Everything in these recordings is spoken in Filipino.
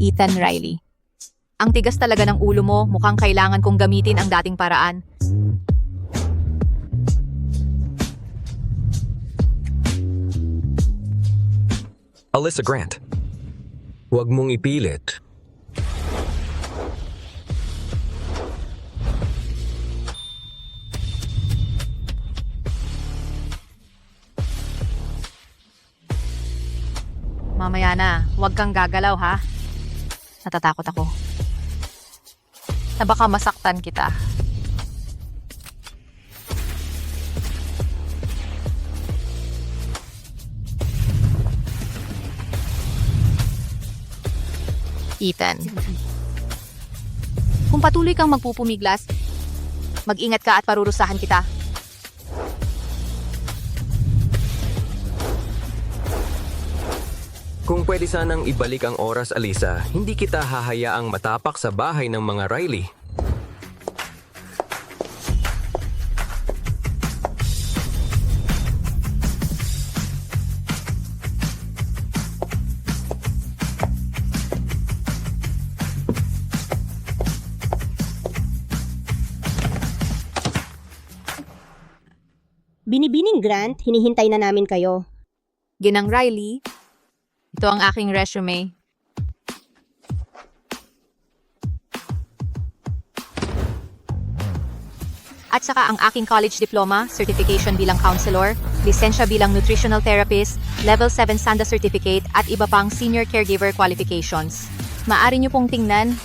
Ethan Riley. Ang tigas talaga ng ulo mo, mukhang kailangan kong gamitin ang dating paraan. Alyssa Grant. Huwag mong ipilit. Mamaya na, huwag kang gagalaw ha. Natatakot ako. Na baka masaktan kita. Ethan. Kung patuloy kang magpupumiglas, mag-ingat ka at parurusahan kita. Kung pwede sanang ibalik ang oras, Alyssa, hindi kita hahayaang matapak sa bahay ng mga Riley. Binibining Grant, hinihintay na namin kayo. Ginang Riley, ito ang aking resume. At saka ang aking college diploma, certification bilang counselor, lisensya bilang nutritional therapist, level 7 SANDA certificate at iba pang senior caregiver qualifications. Maaari niyo pong tingnan.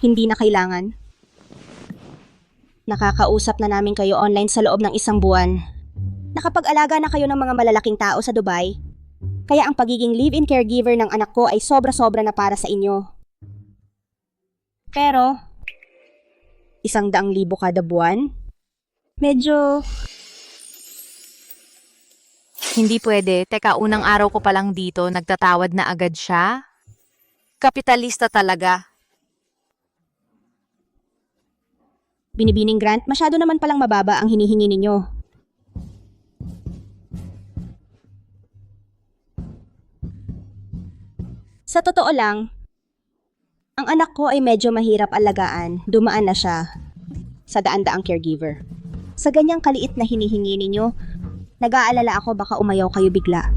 Hindi na kailangan. Nakakausap na namin kayo online sa loob ng 1 buwan. Nakapag-alaga na kayo ng mga malalaking tao sa Dubai. Kaya ang pagiging live-in caregiver ng anak ko ay sobra-sobra na para sa inyo. Pero, 100,000 kada buwan? Medyo... Hindi pwede. Teka, unang araw ko pa lang dito, nagtatawad na agad siya. Kapitalista talaga. Binibining Grant, masyado naman palang mababa ang hinihingi ninyo. Sa totoo lang, ang anak ko ay medyo mahirap alagaan, dumaan na siya sa daan-daang caregiver. Sa ganyang kaliit na hinihingi ninyo, nag-aalala ako baka umayaw kayo bigla.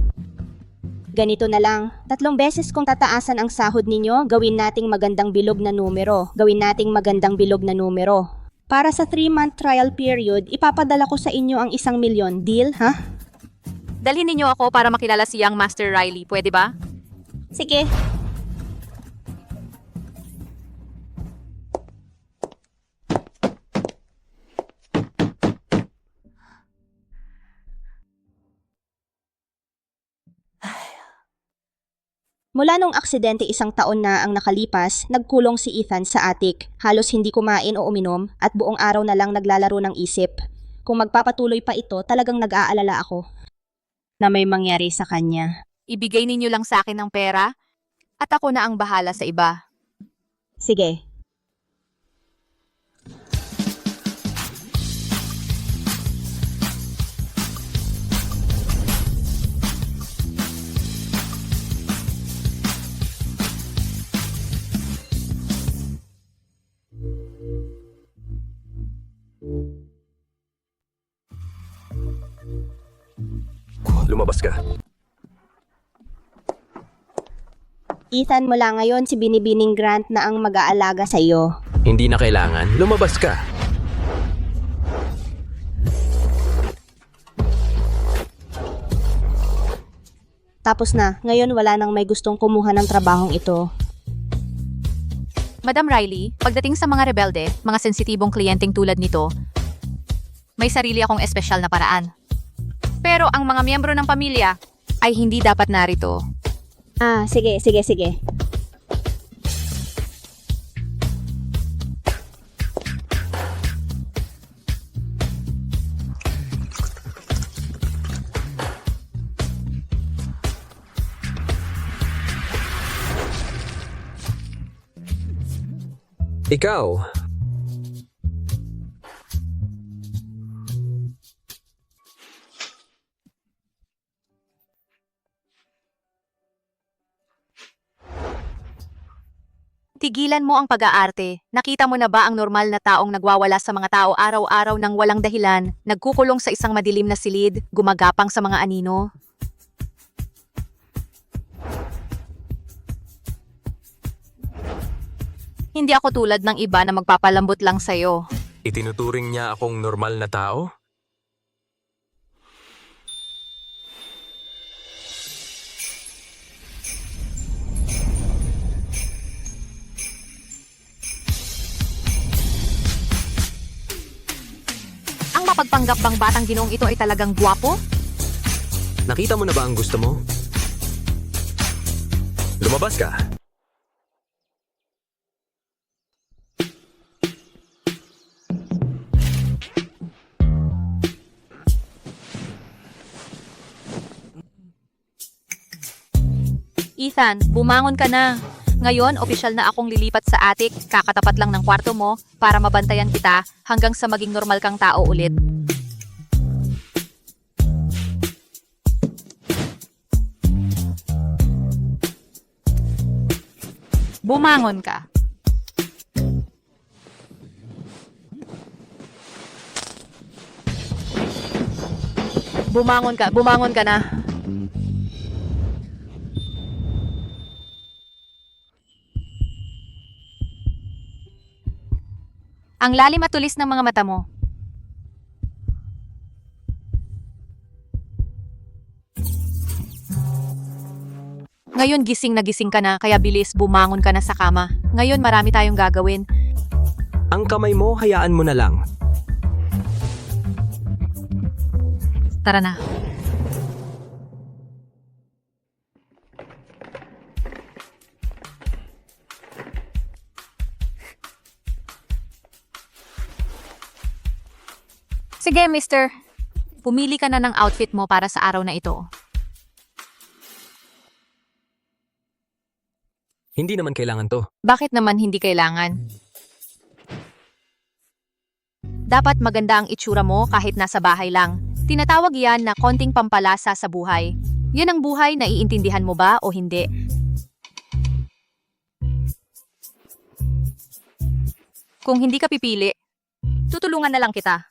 Ganito na lang, 3 beses kong tataasan ang sahod ninyo, gawin nating magandang bilog na numero. Para sa 3-month trial period, ipapadala ko sa inyo ang 1,000,000. Deal, ha? Dalhin ninyo ako para makilala si Young Master Riley. Pwede ba? Sige. Mula nung aksidente 1 taon na ang nakalipas, nagkulong si Ethan sa attic. Halos hindi kumain o uminom at buong araw na lang naglalaro ng isip. Kung magpapatuloy pa ito, talagang nag-aalala ako na may mangyari sa kanya. Ibigay ninyo lang sa akin ng pera at ako na ang bahala sa iba. Sige. Lumabas ka. Ethan, mula ngayon si Binibining Grant na ang mag-aalaga sa iyo. Hindi na kailangan. Lumabas ka. Tapos na, ngayon wala nang may gustong kumuha ng trabahong ito. Madam Riley, pagdating sa mga rebelde, mga sensitibong kliyenteng tulad nito, may sarili akong espesyal na paraan. Pero ang mga miyembro ng pamilya ay hindi dapat narito. Sige. Ikaw. Tigilan mo ang pag-aarte. Nakita mo na ba ang normal na taong nagwawala sa mga tao araw-araw ng walang dahilan, nagkukulong sa isang madilim na silid, gumagapang sa mga anino? Hindi ako tulad ng iba na magpapalambot lang sa'yo. Itinuturing niya akong normal na tao? Ang mapagpanggap bang batang ginoong ito ay talagang gwapo? Nakita mo na ba ang gusto mo? Lumabas ka. Ethan, bumangon ka na. Ngayon, opisyal na akong lilipat sa attic, kakatapat lang ng kwarto mo para mabantayan kita hanggang sa maging normal kang tao ulit. Bumangon ka. Bumangon ka na. Ang lalim at tulis ng mga mata mo. Ngayon gising na gising ka na, kaya bilis bumangon ka na sa kama. Ngayon marami tayong gagawin. Ang kamay mo, hayaan mo na lang. Tara na. Sige, mister. Pumili ka na ng outfit mo para sa araw na ito. Hindi naman kailangan to. Bakit naman hindi kailangan? Dapat maganda ang itsura mo kahit nasa bahay lang. Tinatawag yan na konting pampalasa sa buhay. Yan ang buhay na iintindihan mo ba o hindi? Kung hindi ka pipili, tutulungan na lang kita.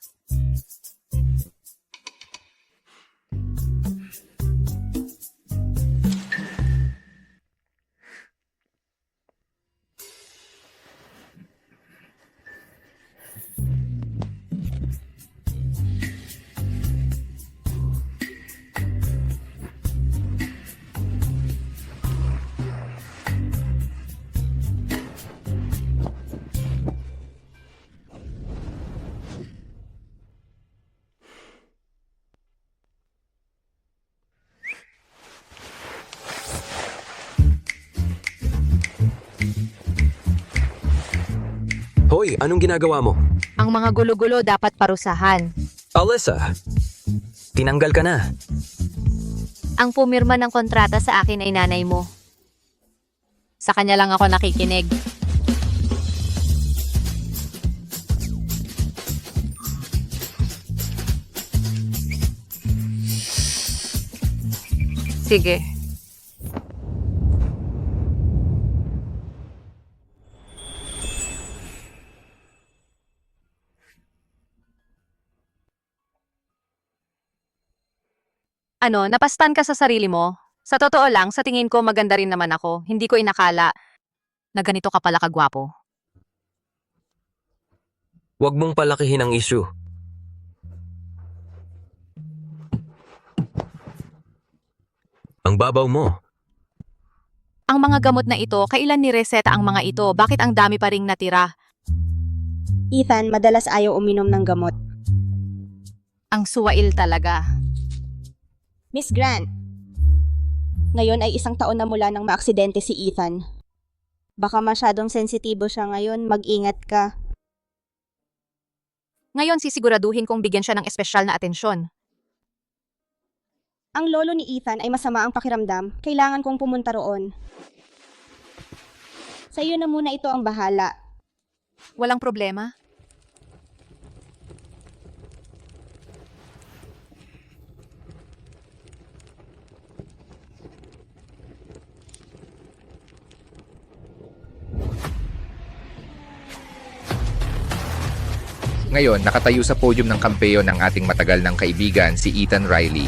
Hoy, anong ginagawa mo? Ang mga gulo-gulo dapat parusahan. Alyssa, tinanggal ka na. Ang pumirma ng kontrata sa akin ay nanay mo. Sa kanya lang ako nakikinig. Sige. Ano, napastan ka sa sarili mo? Sa totoo lang, sa tingin ko maganda rin naman ako. Hindi ko inakala na ganito ka pala kagwapo. Huwag mong palakihin ang issue. Ang babaw mo. Ang mga gamot na ito, kailan nireseta ang mga ito? Bakit ang dami pa ring natira? Ethan, madalas ayaw uminom ng gamot. Ang suwail talaga. Miss Grant, ngayon ay 1 taon na mula nang maaksidente si Ethan. Baka masyadong sensitibo siya ngayon, mag-ingat ka. Ngayon sisiguraduhin kong bigyan siya ng espesyal na atensyon. Ang lolo ni Ethan ay masama ang pakiramdam, kailangan kong pumunta roon. Sa iyo na muna ito ang bahala. Walang problema? Ngayon, nakatayo sa podium ng kampeyon ng ating matagal ng kaibigan, si Ethan Riley.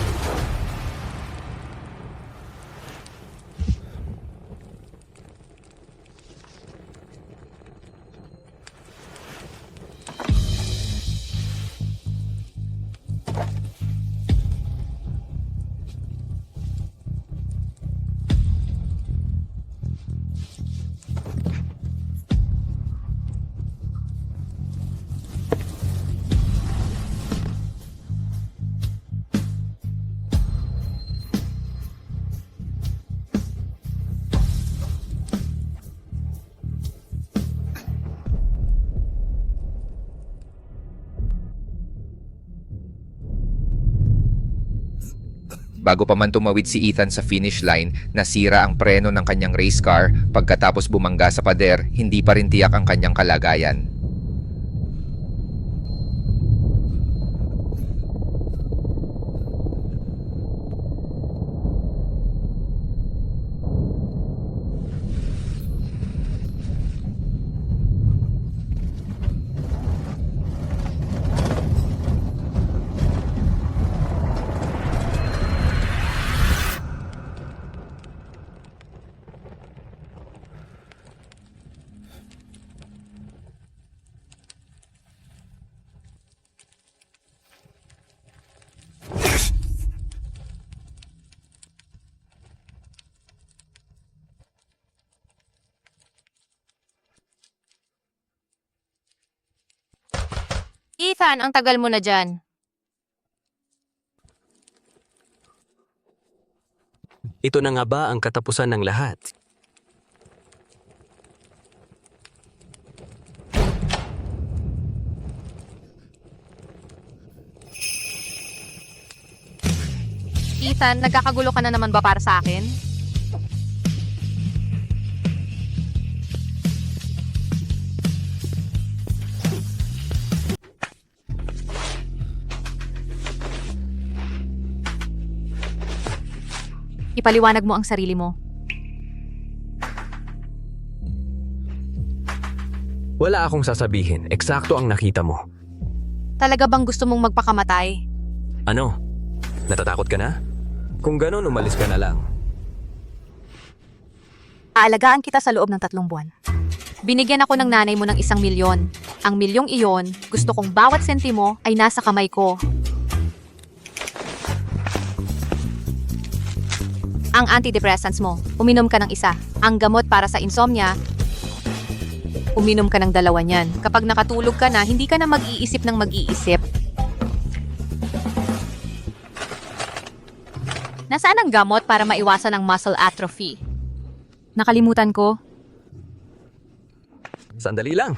Bago pa man tumawid si Ethan sa finish line, nasira ang preno ng kanyang race car. Pagkatapos bumangga sa pader, hindi pa rin tiyak ang kanyang kalagayan. Ethan, ang tagal mo na dyan. Ito na nga ba ang katapusan ng lahat? Ethan, nagkakagulo ka na naman ba para sa akin? Ipaliwanag mo ang sarili mo. Wala akong sasabihin. Eksakto ang nakita mo. Talaga bang gusto mong magpakamatay? Ano? Natatakot ka na? Kung ganon, umalis ka na lang. Aalagaan kita sa loob ng 3 buwan. Binigyan ako ng nanay mo ng 1 milyon. Ang milyong iyon, gusto kong bawat sentimo ay nasa kamay ko. Ang antidepressants mo, uminom ka ng 1. Ang gamot para sa insomnia, uminom ka ng 2 niyan. Kapag nakatulog ka na, hindi ka na mag-iisip ng mag-iisip. Nasaan ang gamot para maiwasan ang muscle atrophy? Nakalimutan ko. Sandali lang.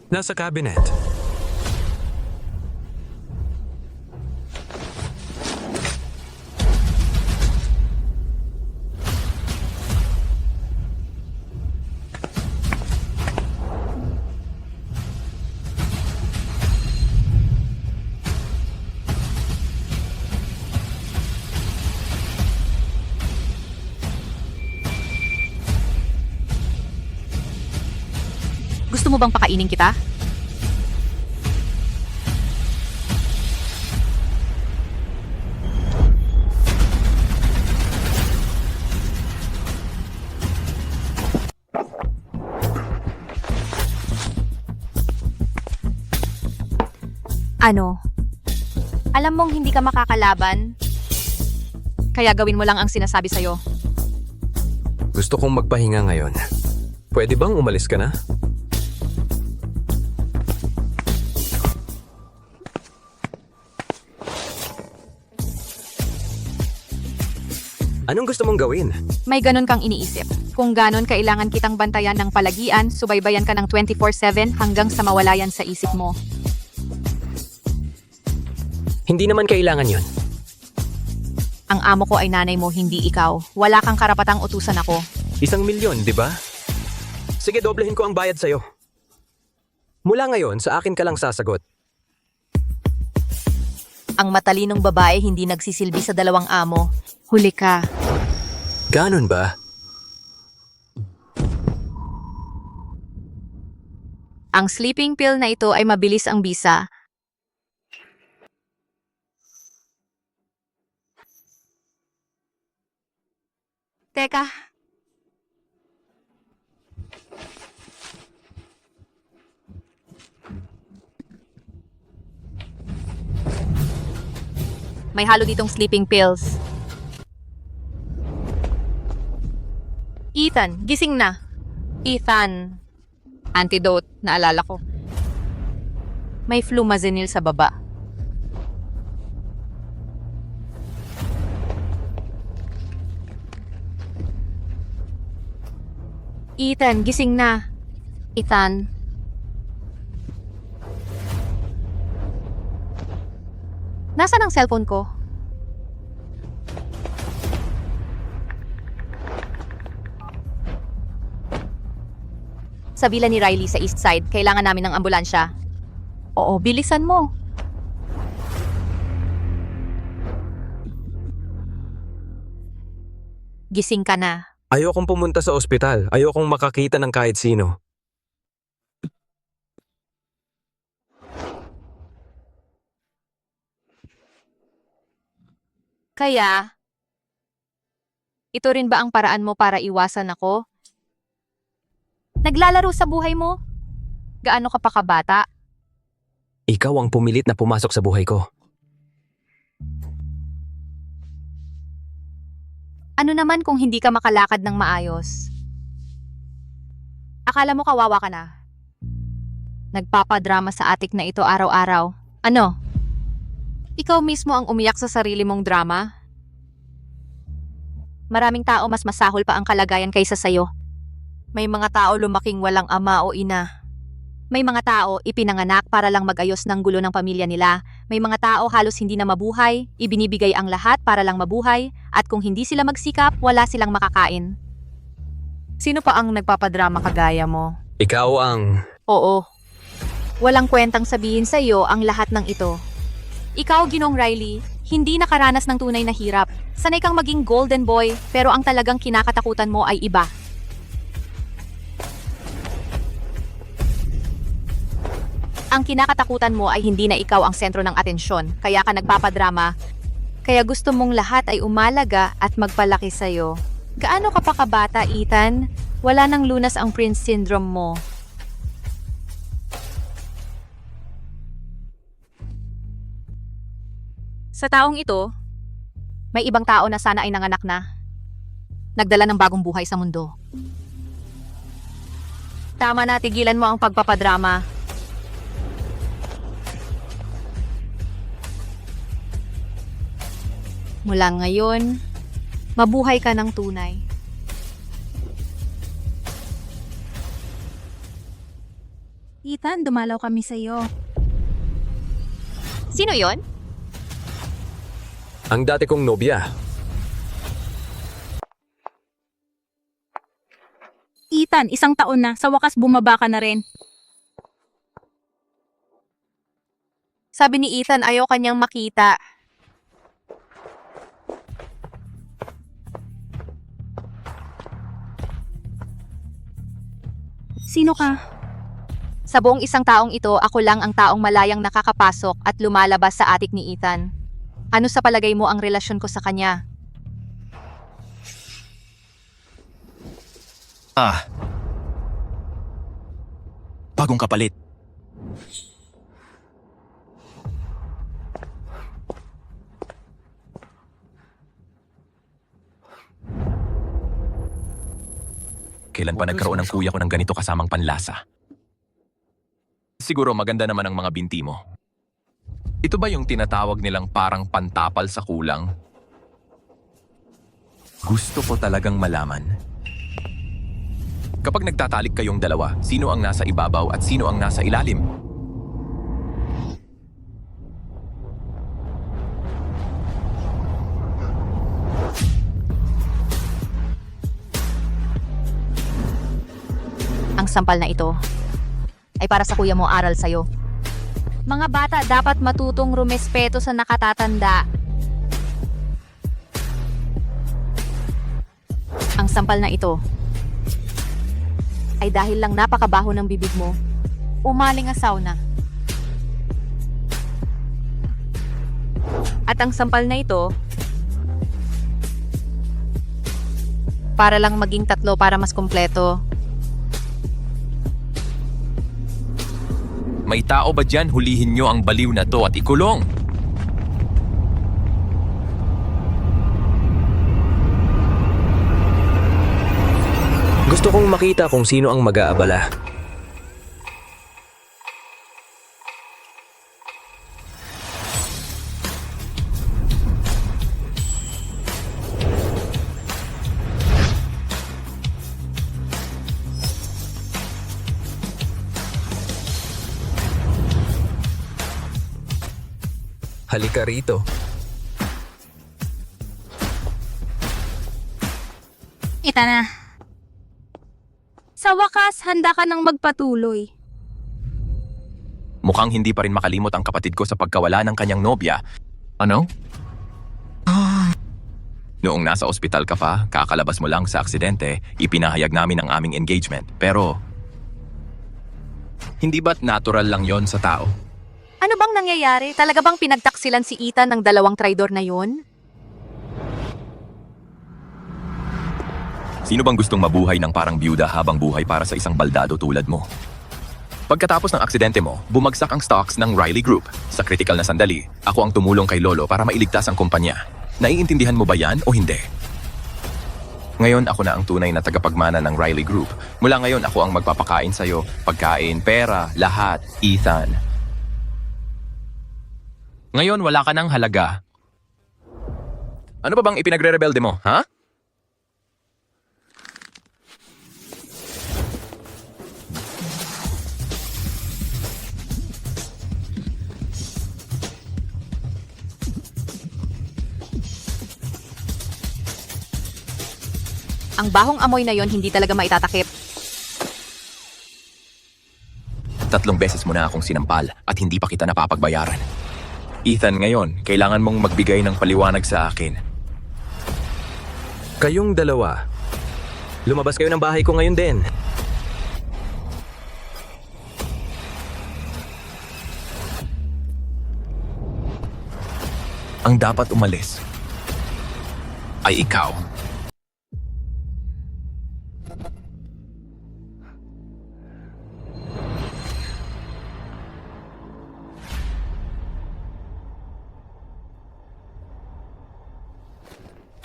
Nasa cabinet. Gusto mo bang pakainin kita? Ano? Alam mong hindi ka makakalaban? Kaya gawin mo lang ang sinasabi sa'yo. Gusto kong magpahinga ngayon. Pwede bang umalis ka na? Anong gusto mong gawin? May ganon kang iniisip. Kung ganon kailangan kitang bantayan ng palagian, subaybayan ka ng 24/7 hanggang sa mawala yan sa isip mo. Hindi naman kailangan yun. Ang amo ko ay nanay mo, hindi ikaw. Wala kang karapatang utusan ako. 1 milyon, di ba? Sige, doblehin ko ang bayad sa'yo. Mula ngayon, sa akin ka lang sasagot. Ang matalinong babae hindi nagsisilbi sa 2 amo. Huli ka. Ganon ba? Ang sleeping pill na ito ay mabilis ang bisa. Teka. May halo ditong sleeping pills. Ethan, gising na. Ethan. Antidote, naalala ko. May flumazenil sa baba. Ethan, gising na. Ethan. Nasaan ang cellphone ko? Sa villa ni Riley sa East Side, kailangan namin ng ambulansya. Oo, bilisan mo. Gising ka na. Ayokong pumunta sa ospital. Ayokong makakita ng kahit sino. Kaya, ito rin ba ang paraan mo para iwasan ako? Naglalaro sa buhay mo? Gaano ka pa kabata? Ikaw ang pumilit na pumasok sa buhay ko. Ano naman kung hindi ka makalakad ng maayos? Akala mo kawawa ka na? Nagpapadrama sa atik na ito araw-araw. Ano? Ikaw mismo ang umiyak sa sarili mong drama? Maraming tao mas masahol pa ang kalagayan kaysa sayo. May mga tao lumaking walang ama o ina. May mga tao ipinanganak para lang mag-ayos ng gulo ng pamilya nila. May mga tao halos hindi na mabuhay, ibinibigay ang lahat para lang mabuhay, at kung hindi sila magsikap, wala silang makakain. Sino pa ang nagpapadrama kagaya mo? Ikaw ang... Oo. Walang kwentang sabihin sa iyo ang lahat ng ito. Ikaw, Ginong Riley, hindi nakaranas ng tunay na hirap. Sanay kang maging golden boy, pero ang talagang kinakatakutan mo ay iba. Ang kinakatakutan mo ay hindi na ikaw ang sentro ng atensyon, kaya ka nagpapadrama. Kaya gusto mong lahat ay umalaga at magpalaki sa'yo. Gaano ka pa kabata, Ethan? Wala nang lunas ang Prince Syndrome mo. Sa taong ito, may ibang tao na sana ay nanganak na. Nagdala ng bagong buhay sa mundo. Tama na, tigilan mo ang pagpapadrama. Mula ngayon, mabuhay ka ng tunay. Ethan, dumalaw kami sa iyo. Sino yon? Ang dati kong nobya. Ethan, 1 taon na. Sa wakas bumaba ka na rin. Sabi ni Ethan ayaw kanyang makita. Sino ka? Sa buong 1 taong ito, ako lang ang taong malayang nakakapasok at lumalabas sa atik ni Ethan. Ano sa palagay mo ang relasyon ko sa kanya? Bagong kapalit. Kailan pa nagkaroon ng kuya ko ng ganito kasamang panlasa? Siguro maganda naman ang mga binti mo. Ito ba yung tinatawag nilang parang pantapal sa kulang? Gusto ko talagang malaman. Kapag nagtatalik kayong dalawa, sino ang nasa ibabaw at sino ang nasa ilalim? Ang sampal na ito ay para sa kuya mo, aral sa'yo. Mga bata dapat matutong rumespeto sa nakatatanda. Ang sampal na ito ay dahil lang napakabaho ng bibig mo. umaling asaw na. At ang sampal na ito, para lang maging 3 para mas kumpleto. May tao ba dyan? Hulihin nyo ang baliw na to at ikulong. Gusto kong makita kung sino ang mag-aabala. Halika rito. Ita na. Sa wakas, handa ka nang magpatuloy. Mukhang hindi pa rin makalimot ang kapatid ko sa pagkawala ng kanyang nobya. Ano? Noong nasa ospital ka pa, kakalabas mo lang sa aksidente, ipinahayag namin ang aming engagement. Pero, hindi ba't natural lang yon sa tao? Ano bang nangyayari? Talaga bang pinagtaksilan si Ethan ng 2 traidor na yun? Sino bang gustong mabuhay ng parang byuda habang buhay para sa isang baldado tulad mo? Pagkatapos ng aksidente mo, bumagsak ang stocks ng Riley Group. Sa critical na sandali, ako ang tumulong kay Lolo para mailigtas ang kumpanya. Naiintindihan mo ba yan o hindi? Ngayon ako na ang tunay na tagapagmana ng Riley Group. Mula ngayon ako ang magpapakain sa'yo. Pagkain, pera, lahat, Ethan. Ngayon wala ka ng halaga. Ano ba bang ipinagre-rebelde mo, ha? Ang bahong amoy na yon hindi talaga maitatakip. 3 beses mo na akong sinampal at hindi pa kita napapagbayaran. Ethan, ngayon, kailangan mong magbigay ng paliwanag sa akin. Kayong dalawa. Lumabas kayo ng bahay ko ngayon din. Ang dapat umalis ay ikaw.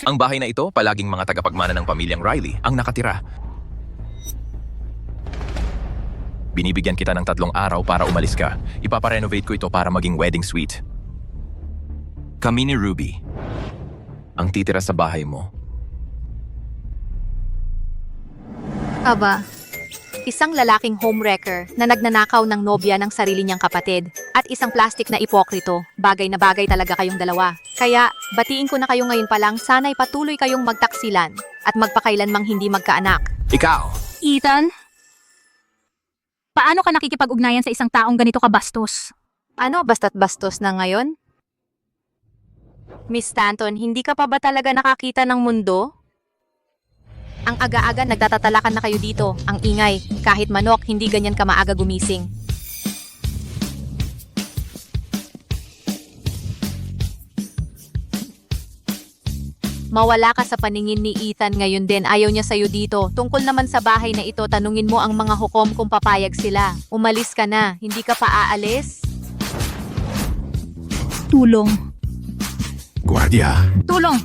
Ang bahay na ito, palaging mga tagapagmana ng pamilyang Riley ang nakatira. Binibigyan kita ng 3 araw para umalis ka. Ipaparenovate ko ito para maging wedding suite. Kami ni Ruby ang titira sa bahay mo. Aba, isang lalaking homewrecker na nagnanakaw ng nobya ng sarili niyang kapatid at isang plastic na ipokrito. Bagay na bagay talaga kayong dalawa. Kaya, batiin ko na kayo ngayon pa lang, sana'y patuloy kayong magtaksilan at magpakailanmang hindi magkaanak. Ikaw! Ethan? Paano ka nakikipag-ugnayan sa isang taong ganito kabastos? Ano, basta't bastos na ngayon? Miss Stanton, hindi ka pa ba talaga nakakita ng mundo? Ang aga-aga nagtatatalakan na kayo dito. Ang ingay. Kahit manok, hindi ganyan ka maaga gumising. Mawala ka sa paningin ni Ethan ngayon din. Ayaw niya sa'yo dito. Tungkol naman sa bahay na ito, tanungin mo ang mga hukom kung papayag sila. Umalis ka na. Hindi ka pa aalis? Tulong. Guardia! Tulong!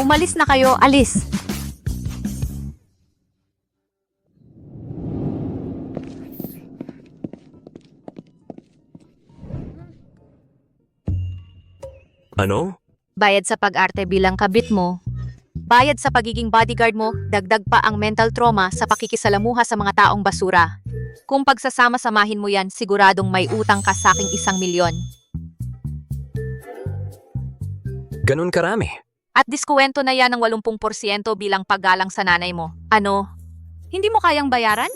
Umalis na kayo. Alis. Ano? Bayad sa pag-arte bilang kabit mo. Bayad sa pagiging bodyguard mo, dagdag pa ang mental trauma sa pakikisalamuha sa mga taong basura. Kung pagsasama-samahin mo yan, siguradong may utang ka sa aking 1 milyon. Ganun karami. At diskuwento na yan ng 80% bilang paggalang sa nanay mo. Ano? Hindi mo kayang bayaran?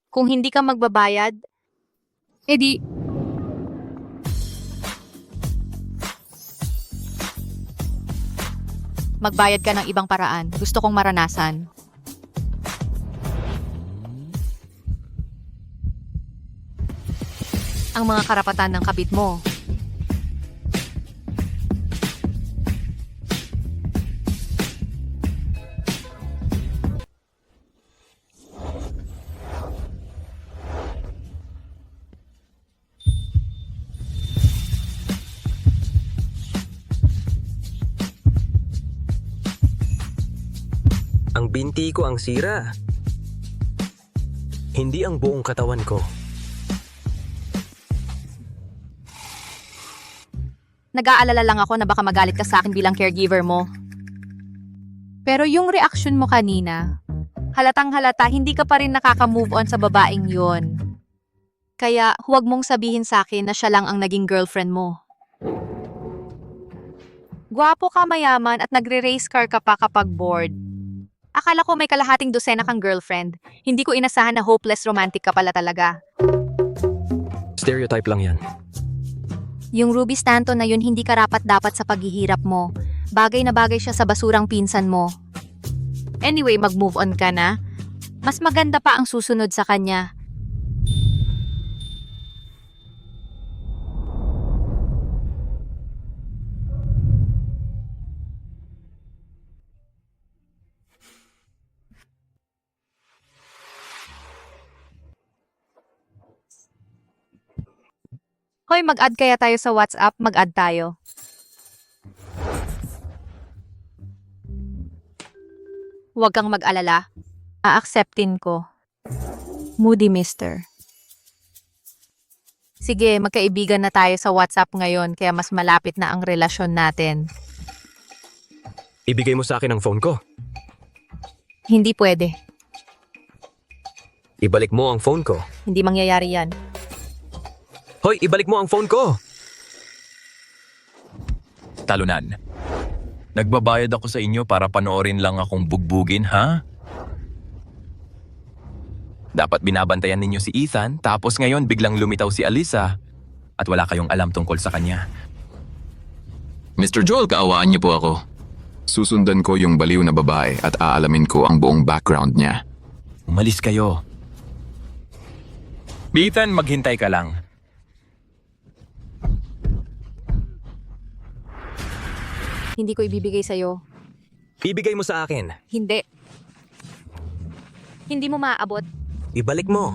Kung hindi ka magbabayad, Edi, magbayad ka ng ibang paraan. Gusto kong maranasan. ang mga karapatan ng kabit mo. Ang binti ko ang sira. Hindi ang buong katawan ko. Nag-aalala lang ako na baka magalit ka sa akin bilang caregiver mo. Pero yung reaction mo kanina, halatang halata hindi ka pa rin nakaka-move on sa babaeng yon. Kaya huwag mong sabihin sa akin na siya lang ang naging girlfriend mo. Gwapo ka, mayaman at nagre-race car ka pa kapag bored. Akala ko may kalahating dosena kang girlfriend. Hindi ko inasahan na hopeless romantic ka pala talaga. Stereotype lang yan. Yung Ruby Stanton na yun hindi karapat-dapat sa paghihirap mo. Bagay na bagay siya sa basurang pinsan mo. Anyway, mag-move on ka na. Mas maganda pa ang susunod sa kanya. Hoy, mag-add kaya tayo sa WhatsApp? Mag-add tayo. Huwag kang mag-alala. A-acceptin ko. Moody Mister. Sige, magkaibigan na tayo sa WhatsApp ngayon kaya mas malapit na ang relasyon natin. Ibigay mo sa akin ang phone ko. Hindi pwede. Ibalik mo ang phone ko. Hindi mangyayari yan. Hoy, ibalik mo ang phone ko! Talunan. Nagbabayad ako sa inyo para panoorin lang akong bugbugin, ha? Dapat binabantayan ninyo si Ethan, tapos ngayon biglang lumitaw si Alyssa at wala kayong alam tungkol sa kanya. Mr. Joel, kaawaan niyo po ako. Susundan ko yung baliw na babae at aalamin ko ang buong background niya. Umalis kayo. Ethan, maghintay ka lang. Hindi ko ibibigay sa'yo. Ibigay mo sa akin. Hindi. Hindi mo maaabot. Ibalik mo.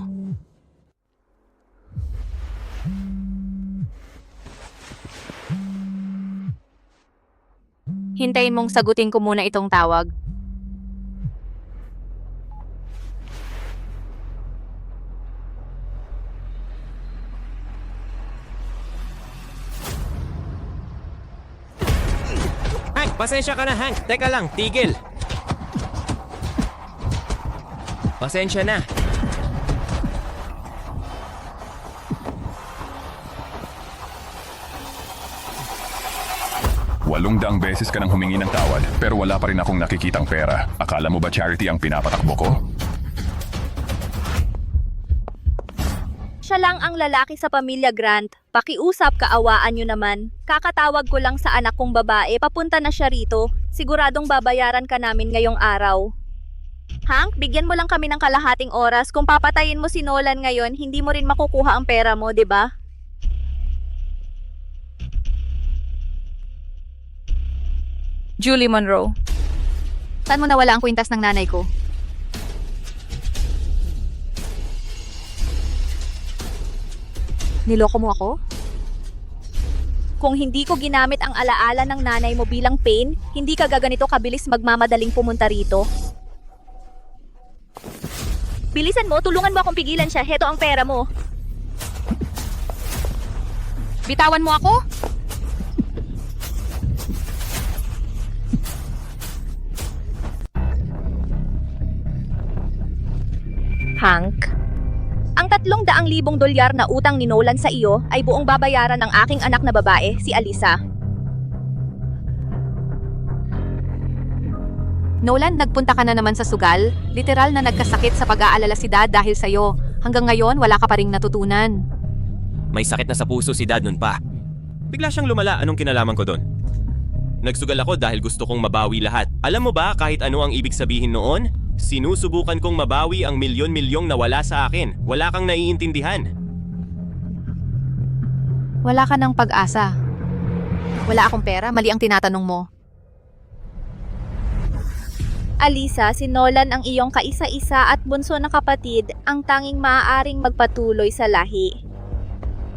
Hintayin mong sagutin ko muna itong tawag. Hank, pasensya ka na, Hank. Teka lang, tigil. Pasensya na. Walong beses ka nang humingi ng tawad, pero wala pa rin akong nakikitang pera. Akala mo ba charity ang pinapatakbo ko? Siya lang ang lalaki sa pamilya Grant. Pakiusap, kaawaan nyo naman. Kakatawag ko lang sa anak kong babae, papunta na siya rito. Siguradong babayaran ka namin ngayong araw. Hank, bigyan mo lang kami ng kalahating oras. Kung papatayin mo si Nolan ngayon, hindi mo rin makukuha ang pera mo, 'di ba? Julie Monroe. Saan mo nawala ang kwintas ng nanay ko? Niloko mo ako? Kung hindi ko ginamit ang alaala ng nanay mo bilang pain, hindi ka gaganito kabilis magmamadaling pumunta rito. Bilisan mo, tulungan mo akong pigilan siya. Heto ang pera mo. Bitawan mo ako? Hank, ang $300,000 na utang ni Nolan sa iyo ay buong babayaran ng aking anak na babae, si Alyssa. Nolan, nagpunta ka na naman sa sugal. Literal na nagkasakit sa pag-aalala si Dad dahil sa'yo. Hanggang ngayon, wala ka pa ring natutunan. May sakit na sa puso si Dad nun pa. Bigla siyang lumala, anong kinalaman ko doon? Nagsugal ako dahil gusto kong mabawi lahat. Alam mo ba kahit ano ang ibig sabihin noon? Sinusubukan kong mabawi ang milyon-milyong nawala sa akin. Wala kang naiintindihan. Wala ka ng pag-asa. Wala akong pera, mali ang tinatanong mo. Alisa, si Nolan ang iyong kaisa-isa at bunso na kapatid, ang tanging maaaring magpatuloy sa lahi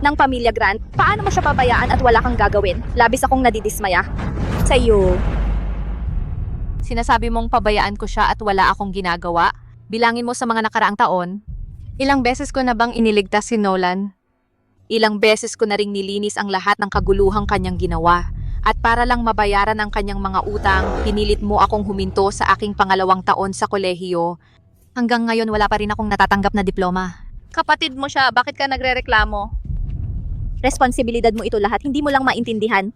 ng pamilya Grant. Paano mo siya pabayaan at wala kang gagawin? Labis akong nadidismaya sa'yo. Sinasabi mong pabayaan ko siya at wala akong ginagawa? Bilangin mo sa mga nakaraang taon. Ilang beses ko na bang iniligtas si Nolan? Ilang beses ko na ring nilinis ang lahat ng kaguluhang kanyang ginawa. At para lang mabayaran ang kanyang mga utang, pinilit mo akong huminto sa aking pangalawang taon sa kolehiyo. Hanggang ngayon wala pa rin akong natatanggap na diploma. Kapatid mo siya, bakit ka nagrereklamo? Responsibilidad mo ito lahat, hindi mo lang maintindihan.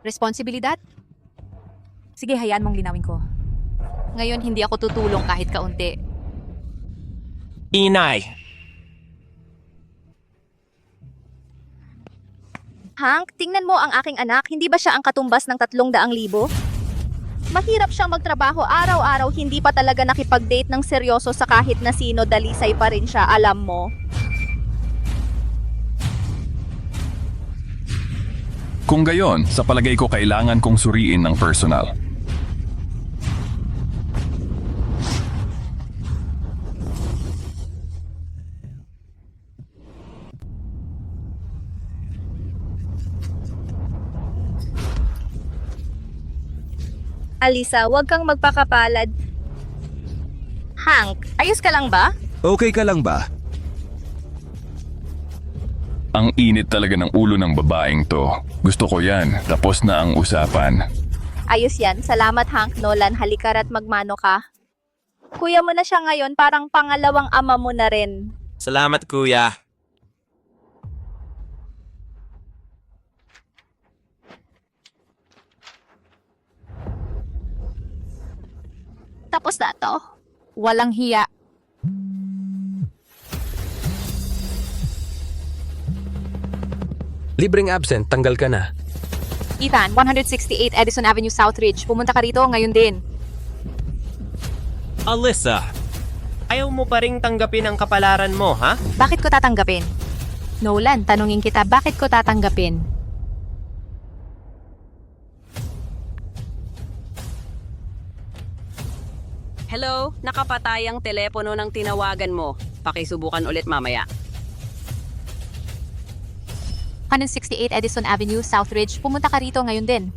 Responsibilidad? Sige, hayaan mong linawin ko. Ngayon hindi ako tutulong kahit kaunti. Inay! Hank, tingnan mo ang aking anak, hindi ba siya ang katumbas ng 300,000? Mahirap siyang magtrabaho araw-araw, hindi pa talaga nakipag-date ng seryoso sa kahit na sino, dalisay pa rin siya, alam mo. Kung gayon, sa palagay ko kailangan kong suriin ng personal. Alisa, huwag kang magpakapalad. Hank, ayos ka lang ba? Okay ka lang ba? Ang init talaga ng ulo ng babaeng to. Gusto ko yan. Tapos na ang usapan. Ayos yan. Salamat Hank, Nolan. Halika at magmano ka. Kuya mo na siya ngayon, parang pangalawang ama mo na rin. Salamat, kuya. Tapos na to. Walang hiya. Libreng absent, tanggal ka na. Ethan, 168 Edison Avenue Southridge. Pumunta ka rito ngayon din. Alyssa, ayaw mo pa ring tanggapin ang kapalaran mo, ha? Bakit ko tatanggapin? Nolan, tanungin kita, bakit ko tatanggapin? Hello, nakapatay ang telepono ng tinawagan mo. Pakisubukan ulit mamaya. 168 Edison Avenue, Southridge. Pumunta ka rito ngayon din.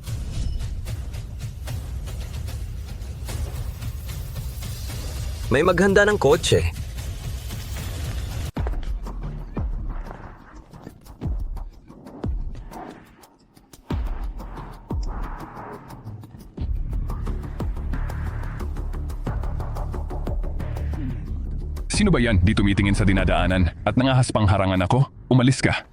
May maghanda ng kotse. Sino ba yan di tumitingin sa dinadaanan at nangahaspang harangan ako? Umalis ka.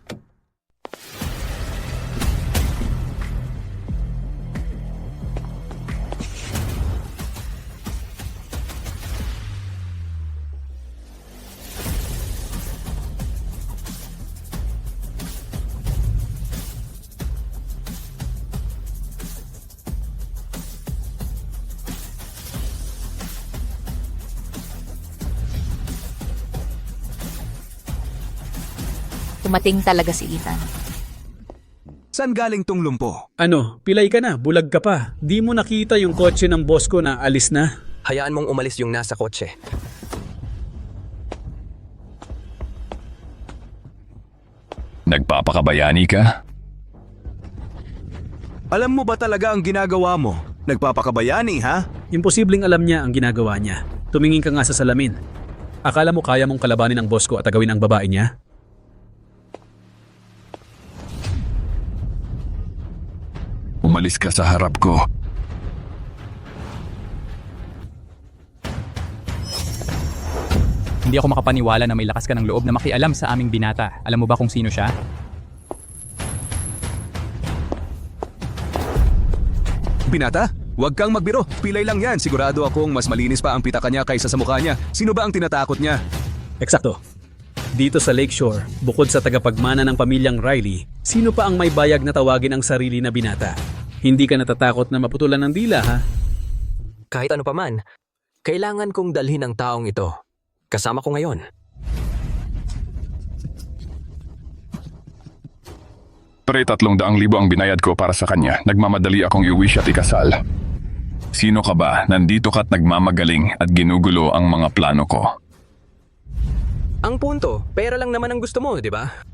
Tumating talaga si Ethan. Saan galing tong lumpo? Ano, pilay ka na, bulag ka pa. Di mo nakita yung kotse ng boss ko na alis na? Hayaan mong umalis yung nasa kotse. Nagpapakabayani ka? Alam mo ba talaga ang ginagawa mo? Nagpapakabayani, ha? Imposibleng alam niya ang ginagawa niya. Tumingin ka nga sa salamin. Akala mo kaya mong kalabanin ang boss ko at agawin ang babae niya? Umalis ka sa harap ko. Hindi ako makapaniwala na may lakas ka ng loob na makialam sa aming binata. Alam mo ba kung sino siya? Binata? Huwag kang magbiro. Pilay lang yan. Sigurado akong mas malinis pa ang pitaka niya kaysa sa mukha niya. Sino ba ang tinatakot niya? Eksakto. Dito sa Lakeshore, bukod sa tagapagmana ng pamilyang Riley, sino pa ang may bayag na tawagin ang sarili na binata? Hindi ka natatakot na maputulan ng dila, ha? Kahit ano pa man, kailangan kong dalhin ang taong ito. Kasama ko ngayon. Pre, 300,000 ang binayad ko para sa kanya. Nagmamadali akong iuwi siya at ikasal. Sino ka ba? Nandito ka't nagmamagaling at ginugulo ang mga plano ko. Ang punto, pera lang naman ang gusto mo, di ba?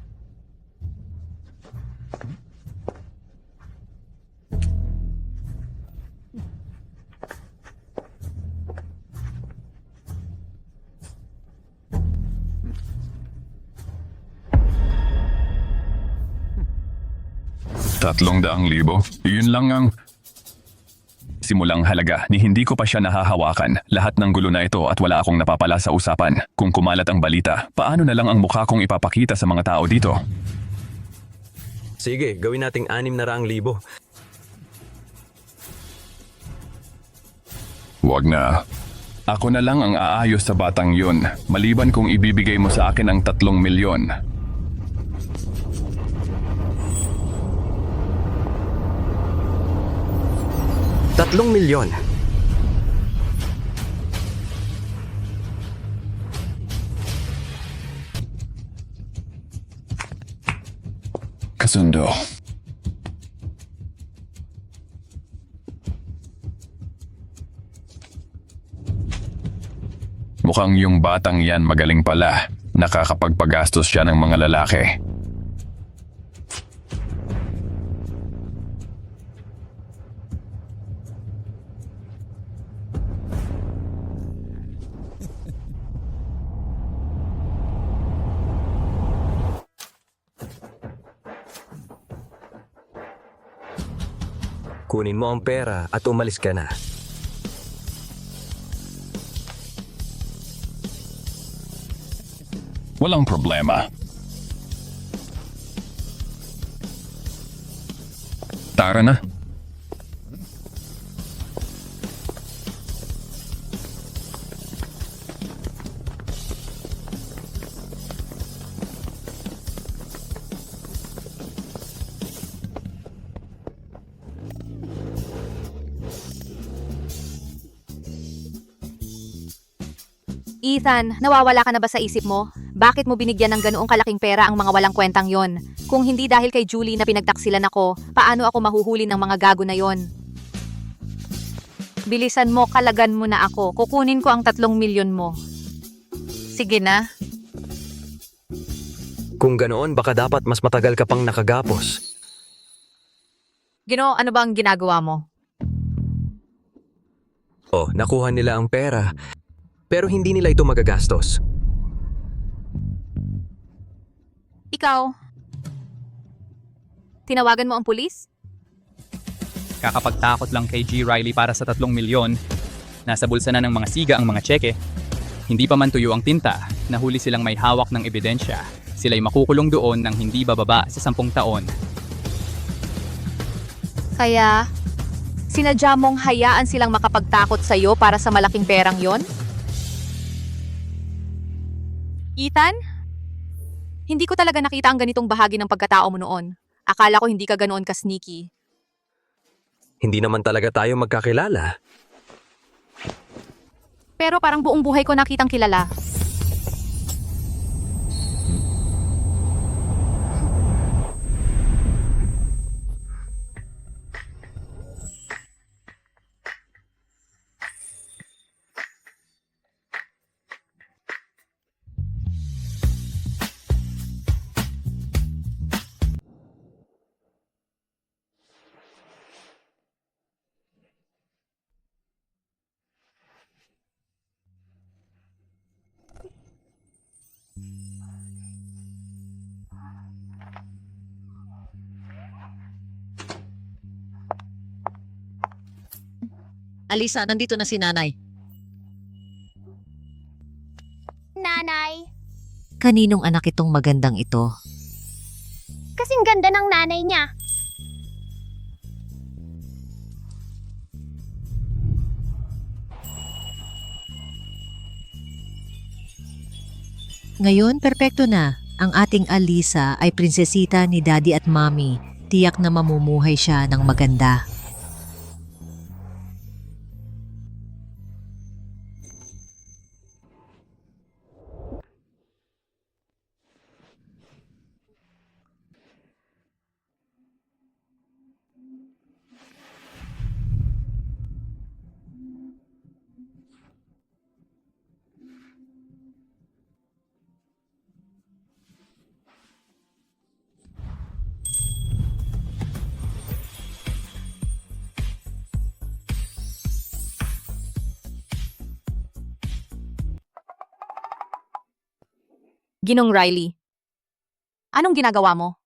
$300,000? Yun lang ang simulang halaga ni hindi ko pa siya nahahawakan. Lahat ng gulo na ito at wala akong napapala sa usapan. Kung kumalat ang balita, paano na lang ang mukha kong ipapakita sa mga tao dito? Sige, gawin nating 600,000. Wag na. Ako na lang ang aayos sa batang yun, maliban kung ibibigay mo sa akin ang 3 milyon. $3 milyon. Kasundo. Mukhang yung batang yan magaling pala. Nakakapagpagastos siya ng mga lalaki. Kunin mo ang pera at umalis ka na. Walang problema. Tara na. Ethan, nawawala ka na ba sa isip mo? Bakit mo binigyan ng ganoong kalaking pera ang mga walang kwentang yon? Kung hindi dahil kay Julie na pinagtaksilan ako, paano ako mahuhuli ng mga gago na yon? Bilisan mo, kalagan mo na ako. Kukunin ko ang 3 milyon mo. Sige na. Kung ganoon, baka dapat mas matagal ka pang nakagapos. Gino, ano ba ang ginagawa mo? Oh, nakuha nila ang pera. Pero hindi nila ito magagastos. Ikaw? Tinawagan mo ang pulis? Kakapagtakot lang kay G. Riley para sa 3 milyon. Nasa bulsa na ng mga siga ang mga tseke. Hindi pa man tuyo ang tinta, nahuli silang may hawak ng ebidensya. Sila'y makukulong doon ng hindi bababa sa 10 taon. Kaya, sinadya mong hayaan silang makapagtakot sa'yo para sa malaking perang yon? Ethan? Hindi ko talaga nakita ang ganitong bahagi ng pagkatao mo noon. Akala ko hindi ka ganoon ka-sneaky. Hindi naman talaga tayo magkakilala. Pero parang buong buhay ko nakitang kilala. Alisa, nandito na si nanay. Nanay, Kaninong anak itong magandang ito? kasing ganda ng nanay niya. Ngayon, perpekto na. Ang ating Alisa ay prinsesita ni Daddy at Mommy. Tiyak na mamumuhay siya ng maganda. Ginong Riley. Anong ginagawa mo?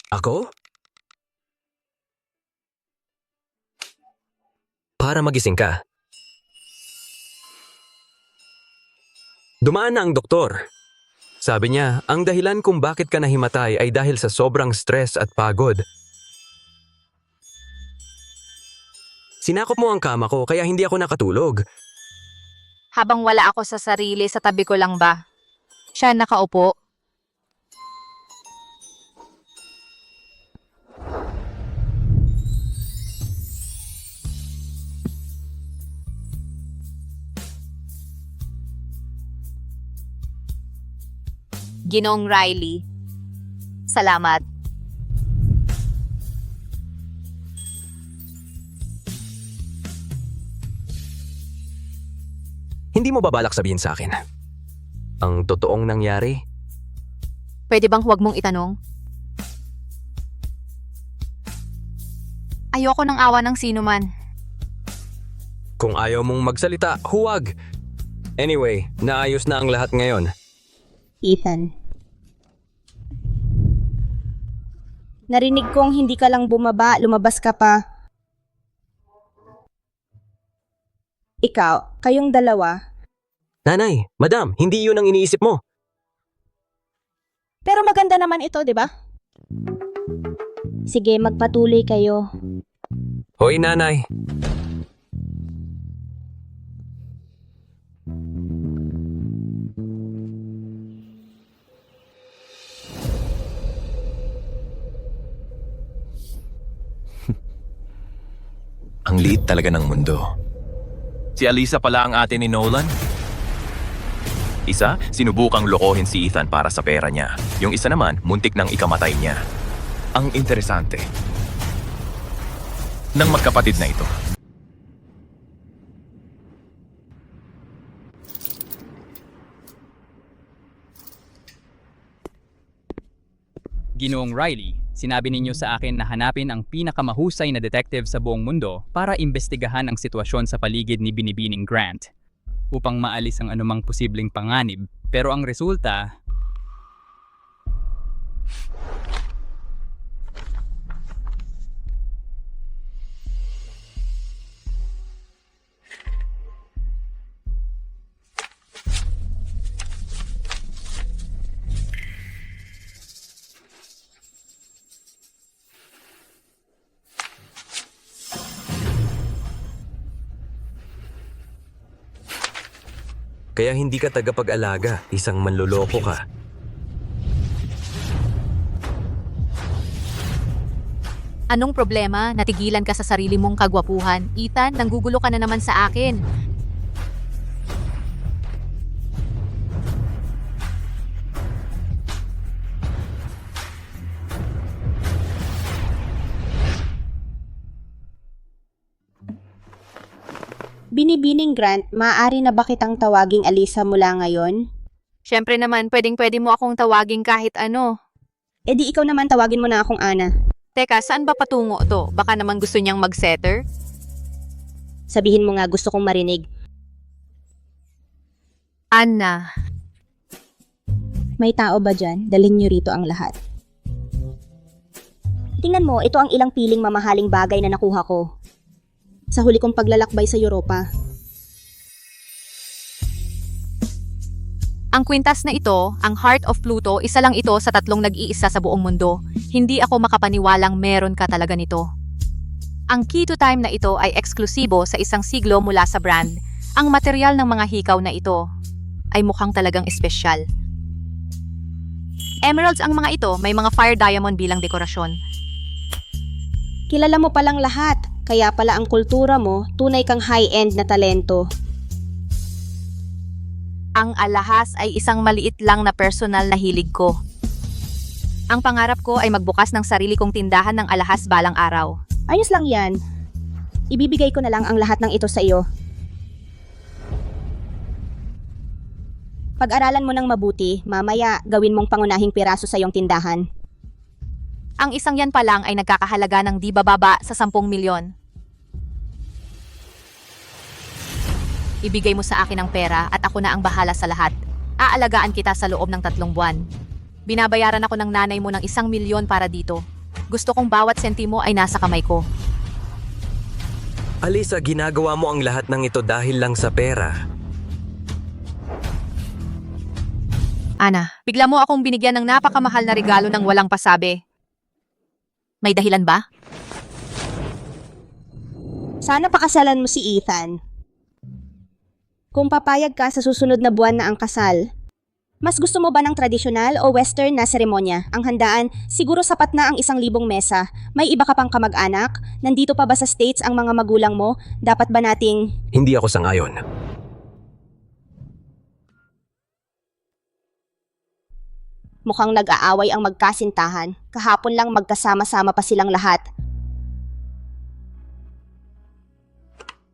Ako? Para magising ka. Dumaan na ang doktor. Sabi niya, ang dahilan kung bakit ka nahimatay ay dahil sa sobrang stress at pagod. Sinakop mo ang kama ko kaya hindi ako nakatulog. Habang wala ako sa sarili, sa tabi ko lang ba? Siya nakaupo. Ginong Riley. Salamat. Hindi mo ba balak sabihin sa akin ang totoong nangyari? Pwede bang huwag mong itanong? Ayoko ng awa ng sino man. Kung ayaw mong magsalita, huwag. Anyway, naayos na ang lahat ngayon. Ethan. Narinig kong hindi ka lang bumaba, lumabas ka pa. Ikaw, kayong dalawa. Nanay, madam, hindi yun ang iniisip mo. Pero maganda naman ito, di ba? Sige, magpatuloy kayo. Hoy, nanay. Ang liit talaga ng mundo. Si Alisa pala ang ate ni Nolan? Isa, sinubukang lokohin si Ethan para sa pera niya. Yung isa naman, muntik nang ikamatay niya. Ang interesante ng magkapatid na ito. Ginoong Riley, sinabi ninyo sa akin na hanapin ang pinakamahusay na detective sa buong mundo para imbestigahan ang sitwasyon sa paligid ni Binibining Grant upang maalis ang anumang posibleng panganib. Pero ang resulta, Kaya hindi ka tagapag-alaga, isang manloloko ka. Anong problema? Natigilan ka sa sarili mong kagwapuhan. Ethan, nanggugulo ka na naman sa akin. Binibining Grant, maaari na ba kitang tawaging Alisa mula ngayon? Siyempre naman, pwedeng-pwede mo akong tawagin kahit ano. E di ikaw naman tawagin mo na akong Ana. Teka, saan ba patungo to? Baka naman gusto niyang mag-setter? Sabihin mo nga, gusto kong marinig. Anna. May tao ba dyan? Dalhin niyo rito ang lahat. Tingnan mo, ito ang ilang piling mamahaling bagay na nakuha ko sa huli kong paglalakbay sa Europa. Ang kwintas na ito, ang Heart of Pluto, isa lang ito sa 3 nag-iisa sa buong mundo. Hindi ako makapaniwalang meron ka talaga nito. Ang key to time na ito ay eksklusibo sa isang siglo mula sa brand. Ang material ng mga hikaw na ito ay mukhang talagang espesyal. Emeralds ang mga ito, may mga fire diamond bilang dekorasyon. Kilala mo palang lahat, kaya pala ang kultura mo, tunay kang high-end na talento. Ang alahas ay isang maliit lang na personal na hilig ko. Ang pangarap ko ay magbukas ng sarili kong tindahan ng alahas balang araw. Ayos lang yan. Ibibigay ko na lang ang lahat ng ito sa iyo. Pag-aralan mo ng mabuti, mamaya gawin mong pangunahing piraso sa iyong tindahan. Ang isang yan pa lang ay nagkakahalaga ng di bababa sa 10 milyon. Ibigay mo sa akin ang pera at ako na ang bahala sa lahat. Aalagaan kita sa loob ng 3 buwan. Binabayaran ako ng nanay mo ng 1 milyon para dito. Gusto kong bawat sentimo ay nasa kamay ko. Alisa, ginagawa mo ang lahat ng ito dahil lang sa pera. Ana, bigla mo akong binigyan ng napakamahal na regalo ng walang pasabi. May dahilan ba? Sana pakasalan mo si Ethan. Kung papayag ka sa susunod na buwan na ang kasal, mas gusto mo ba ng tradisyonal o western na seremonya? Ang handaan, siguro sapat na ang 1,000 mesa. May iba ka pang kamag-anak? Nandito pa ba sa States ang mga magulang mo? Dapat ba nating... Hindi ako sangayon. Mukhang nag-aaway ang magkasintahan. Kahapon lang magkasama-sama pa silang lahat.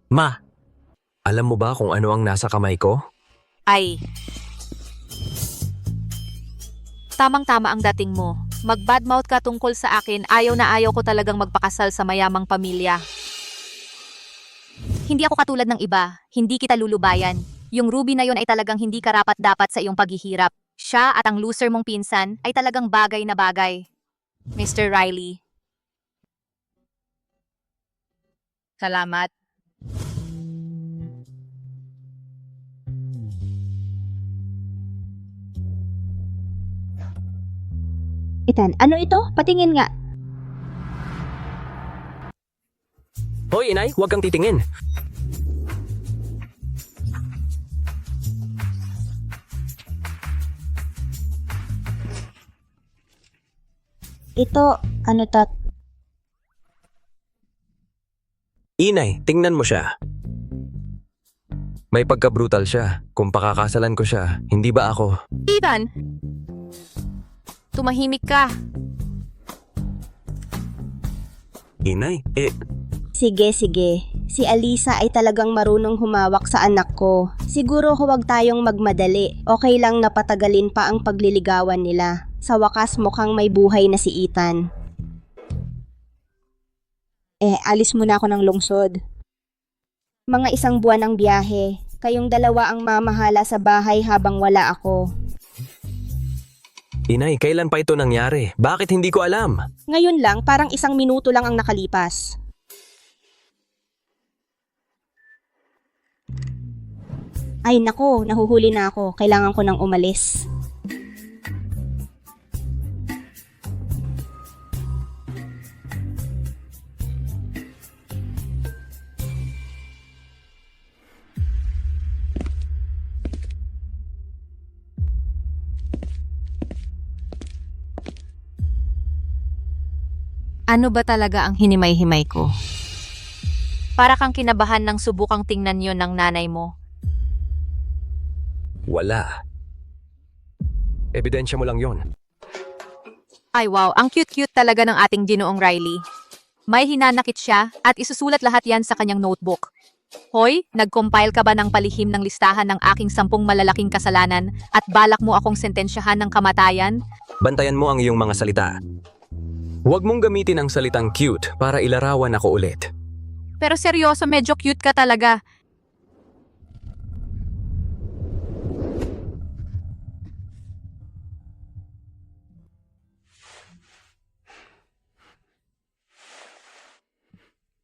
Ma, alam mo ba kung ano ang nasa kamay ko? Ay. Tamang-tama ang dating mo. Mag-badmouth ka tungkol sa akin, ayaw na ayaw ko talagang magpakasal sa mayamang pamilya. Hindi ako katulad ng iba, hindi kita lulubayan. Yung Ruby na yon ay talagang hindi karapat-dapat sa iyong paghihirap. Siya at ang loser mong pinsan ay talagang bagay na bagay. Mr. Riley. Salamat. Ethan, ano ito? Patingin nga. Hoy, inay, huwag kang titingin. Ito, ano tat? Inay, tingnan mo siya. May pagka-brutal siya. Kung pakakasalan ko siya, hindi ba ako? Ethan! Tumahimik ka. Inay, Sige. Si Alisa ay talagang marunong humawak sa anak ko. Siguro huwag tayong magmadali. Okay lang na patagalin pa ang pagliligawan nila. Sa wakas mukhang may buhay na si Ethan. Alis muna ako ng lungsod. Mga 1 buwan ang biyahe. Kayong dalawa ang mamahala sa bahay habang wala ako. Inay, kailan pa ito nangyari? Bakit hindi ko alam? Ngayon lang, parang 1 minuto lang ang nakalipas. Ay nako, nahuhuli na ako. Kailangan ko nang umalis. Ano ba talaga ang hinimay-himay ko? Para kang kinabahan ng subukang tingnan yon ng nanay mo. Wala. Ebidensya mo lang yon. Ay wow, ang cute-cute talaga ng ating Ginoong Riley. May hinanakit siya at isusulat lahat yan sa kanyang notebook. Hoy, nag-compile ka ba ng palihim ng listahan ng aking 10 malalaking kasalanan at balak mo akong sentensyahan ng kamatayan? Bantayan mo ang iyong mga salita. Huwag mong gamitin ang salitang cute para ilarawan ako ulit. Pero seryoso, medyo cute ka talaga.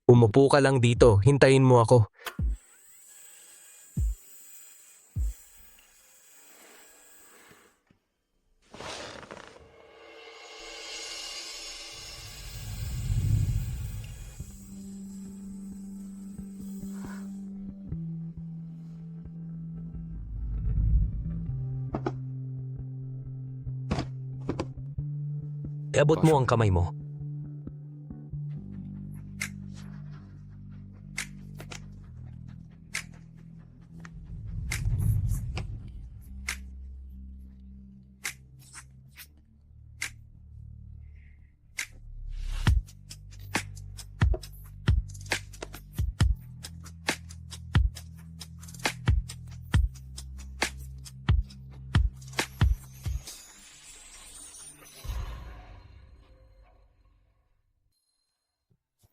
Umupo ka lang dito, hintayin mo ako. Iabot mo ang kamay mo.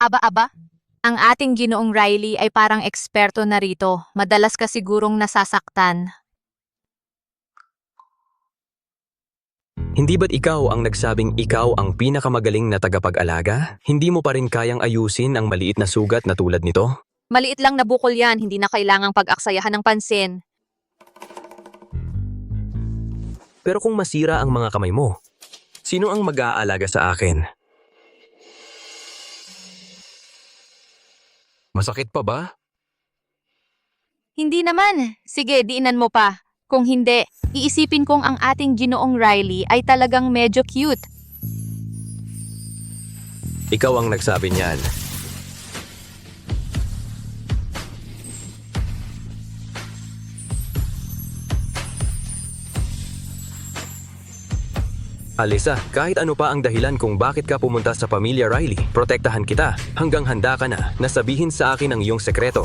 Aba-aba, ang ating Ginoong Riley ay parang eksperto na rito. Madalas ka sigurong nasasaktan. Hindi ba't ikaw ang nagsabing ikaw ang pinakamagaling na tagapag-alaga? Hindi mo pa rin kayang ayusin ang maliit na sugat na tulad nito? Maliit lang na bukol yan, hindi na kailangang pag-aksayahan ng pansin. Pero kung masira ang mga kamay mo, sino ang mag-aalaga sa akin? Masakit pa ba? Hindi naman. Sige, diinan mo pa. Kung hindi, iisipin kong ang ating ginoong Riley ay talagang medyo cute. Ikaw ang nagsabi niyan. Alisa, kahit ano pa ang dahilan kung bakit ka pumunta sa pamilya Riley, protektahan kita hanggang handa ka na sabihin sa akin ang iyong sekreto.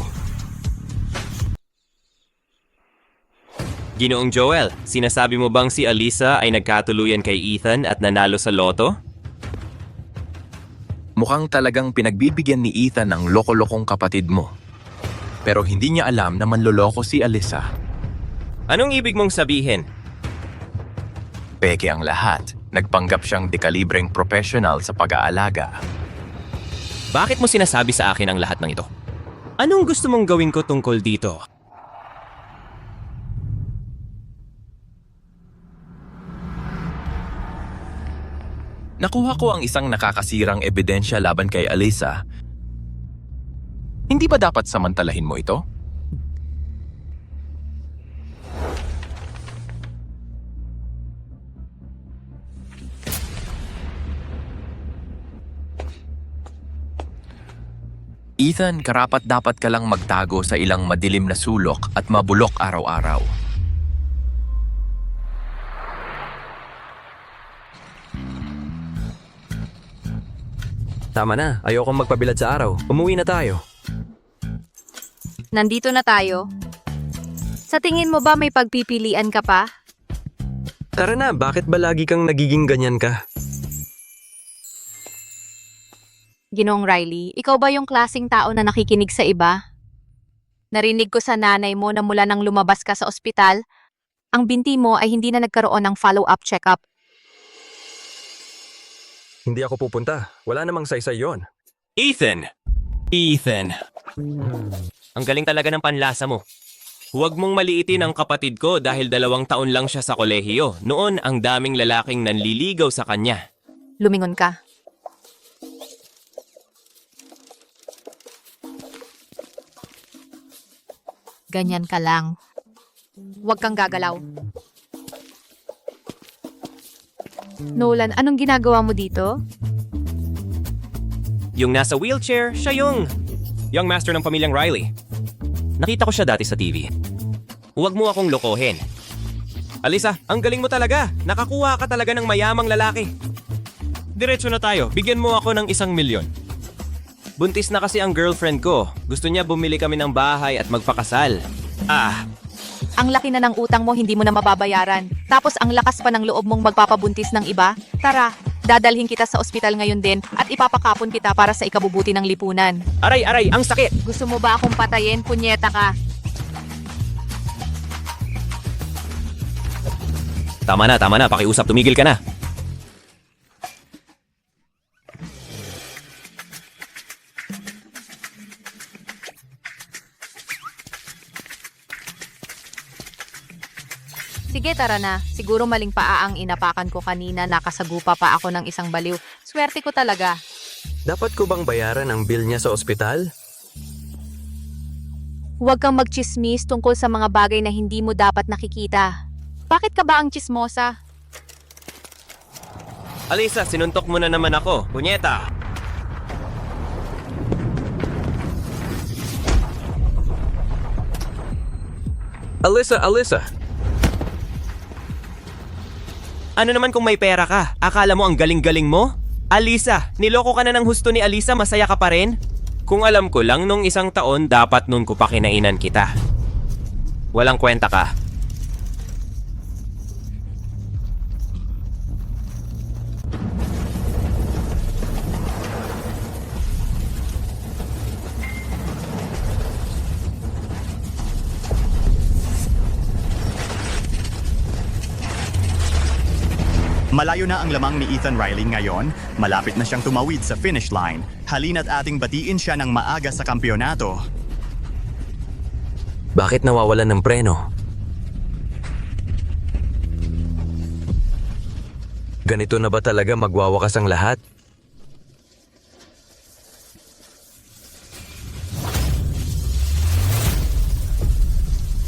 Ginoong Joel, sinasabi mo bang si Alisa ay nagkatuluyan kay Ethan at nanalo sa loto? Mukhang talagang pinagbibigyan ni Ethan ang loko-lokong kapatid mo. Pero hindi niya alam na manloloko si Alisa. Anong ibig mong sabihin? Peke ang lahat. Nagpanggap siyang dekalibreng professional sa pag-aalaga. Bakit mo sinasabi sa akin ang lahat ng ito? Anong gusto mong gawin ko tungkol dito? Nakuha ko ang isang nakakasirang ebidensya laban kay Alisa. Hindi ba dapat samantalahin mo ito? Ethan, karapat-dapat ka lang magtago sa ilang madilim na sulok at mabulok araw-araw. Tama na, ayokong magpabilad sa araw. Umuwi na tayo. Nandito na tayo. Sa tingin mo ba may pagpipilian ka pa? Tara na, bakit ba lagi kang nagiging ganyan ka? Ginoong Riley, ikaw ba yung klaseng tao na nakikinig sa iba? Narinig ko sa nanay mo na mula nang lumabas ka sa ospital, ang binti mo ay hindi na nagkaroon ng follow-up check-up. Hindi ako pupunta. Wala namang saysay yon. Ethan! Ethan! Ang galing talaga ng panlasa mo. Huwag mong maliitin ang kapatid ko dahil 2 taon lang siya sa kolehiyo. Noon, ang daming lalaking nanliligaw sa kanya. Lumingon ka. Ganyan ka lang. Huwag kang gagalaw. Nolan, anong ginagawa mo dito? Yung nasa wheelchair, siya yung young master ng pamilyang Riley. Nakita ko siya dati sa TV. Huwag mo akong lokohin. Alisa, ang galing mo talaga. Nakakuha ka talaga ng mayamang lalaki. Diretso na tayo. Bigyan mo ako ng 1,000,000. Buntis na kasi ang girlfriend ko. Gusto niya bumili kami ng bahay at magpakasal. Ang laki na ng utang mo, hindi mo na mababayaran. Tapos ang lakas pa ng loob mong magpapabuntis ng iba. Tara, dadalhin kita sa ospital ngayon din at ipapakapon kita para sa ikabubuti ng lipunan. Aray, aray, ang sakit! Gusto mo ba akong patayin? Punyeta ka. Tama na, pakiusap, tumigil ka na. Sige, tara na. Siguro maling paa ang inapakan ko kanina, nakasagupa pa ako ng isang baliw. Swerte ko talaga. Dapat ko bang bayaran ang bill niya sa ospital? Huwag kang magchismis tungkol sa mga bagay na hindi mo dapat nakikita. Bakit ka ba ang chismosa? Alisa, sinuntok mo na naman ako. Punyeta! Alisa! Ano naman kung may pera ka? Akala mo ang galing-galing mo? Alisa, niloko ka na ng husto ni Alisa, masaya ka pa rin? Kung alam ko lang nung 1 taon, dapat nun ko pa kinainan kita. Walang kwenta ka. Malayo na ang lamang ni Ethan Riley ngayon, malapit na siyang tumawid sa finish line. Halina't ating batiin siya ng maaga sa kampyonato. Bakit nawawalan ng preno? Ganito na ba talaga magwawakas ang lahat?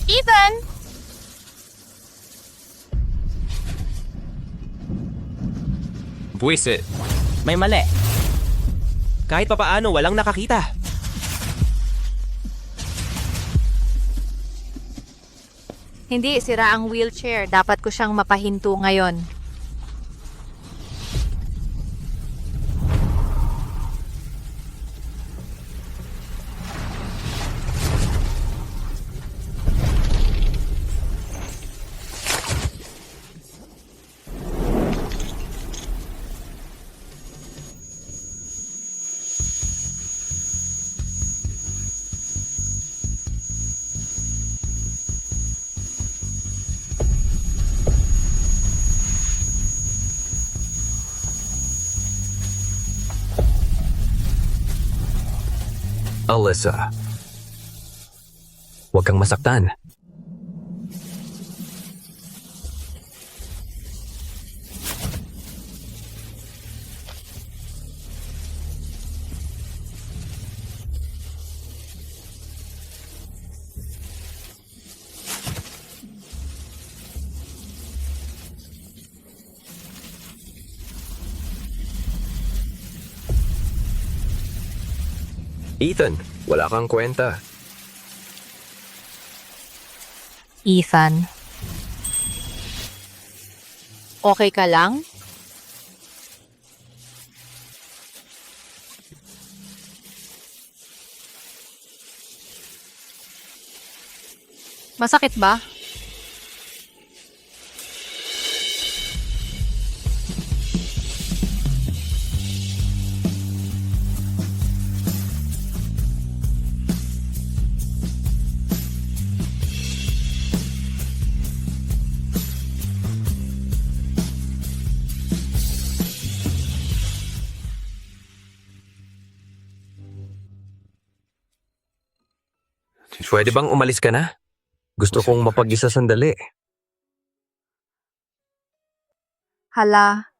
Ethan! Buwisit. May mali. Kahit papaano, walang nakakita. Hindi, sira ang wheelchair. Dapat ko siyang mapahinto ngayon. Alyssa, huwag kang masaktan. Ethan, wala kang kwenta. Ethan. Okay ka lang? Masakit ba? Pwede bang umalis ka na? Gusto kong mapag-isa sandali. Hala,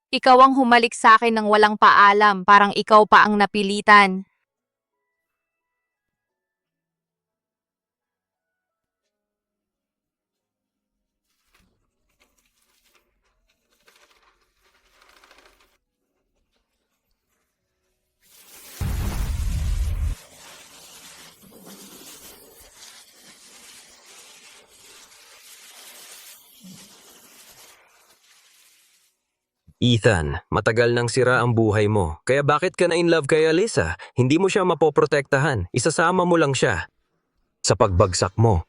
ikaw ang humalik sa akin ng walang paalam, parang ikaw pa ang napilitan. Ethan, matagal nang sira ang buhay mo. Kaya bakit ka na in love kay Alyssa? Hindi mo siya mapoprotektahan. Isasama mo lang siya sa pagbagsak mo.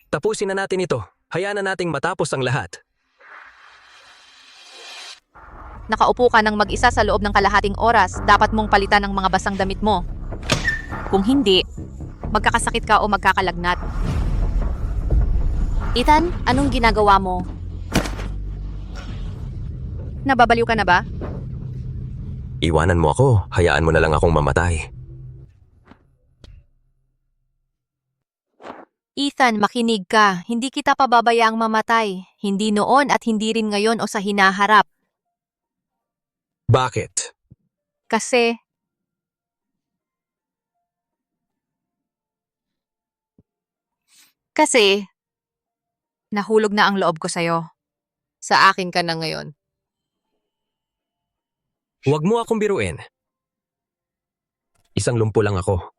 Tapusin na natin ito. Hayaan na nating matapos ang lahat. Nakaupo ka ng mag-isa sa loob ng kalahating oras, dapat mong palitan ang mga basang damit mo. Kung hindi, magkakasakit ka o magkakalagnat. Ethan, anong ginagawa mo? Nababaliw ka na ba? Iwanan mo ako. Hayaan mo na lang akong mamatay. Ethan, makinig ka. Hindi kita pababayaang mamatay. Hindi noon at hindi rin ngayon o sa hinaharap. Bakit? Kasi nahulog na ang loob ko sa'yo. Sa akin ka na ngayon. Huwag mo akong biruin. Isang lumpo lang ako.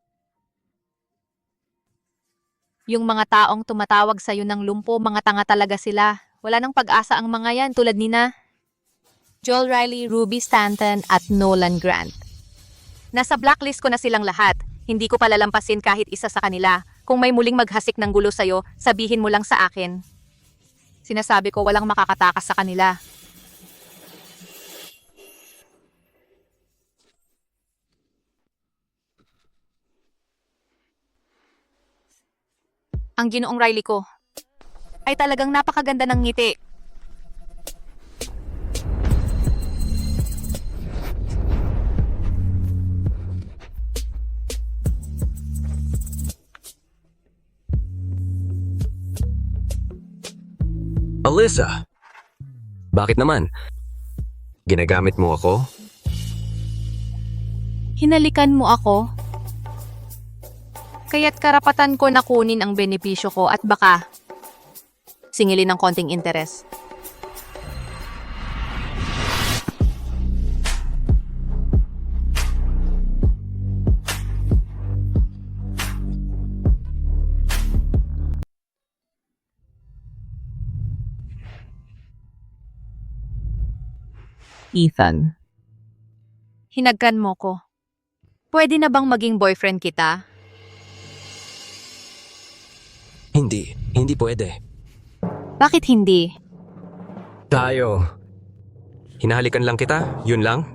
Yung mga taong tumatawag sa'yo ng lumpo, mga tanga talaga sila. Wala nang pag-asa ang mga yan tulad ni na Joel Riley, Ruby Stanton at Nolan Grant. Nasa blacklist ko na silang lahat. Hindi ko palalampasin kahit isa sa kanila. Kung may muling maghasik ng gulo sa'yo, sabihin mo lang sa akin. Sinasabi ko walang makakatakas sa kanila. Ang Ginoong Riley ko ay talagang napakaganda ng ngiti. Alyssa! Bakit naman? Ginagamit mo ako? Hinalikan mo ako? Kaya't karapatan ko na kunin ang benepisyo ko at baka singilin ng konting interes. Ethan. Hinagkan mo ko. Pwede na bang maging boyfriend kita? Hindi pwede. Bakit hindi? Tayo. Hinahalikan lang kita, yun lang.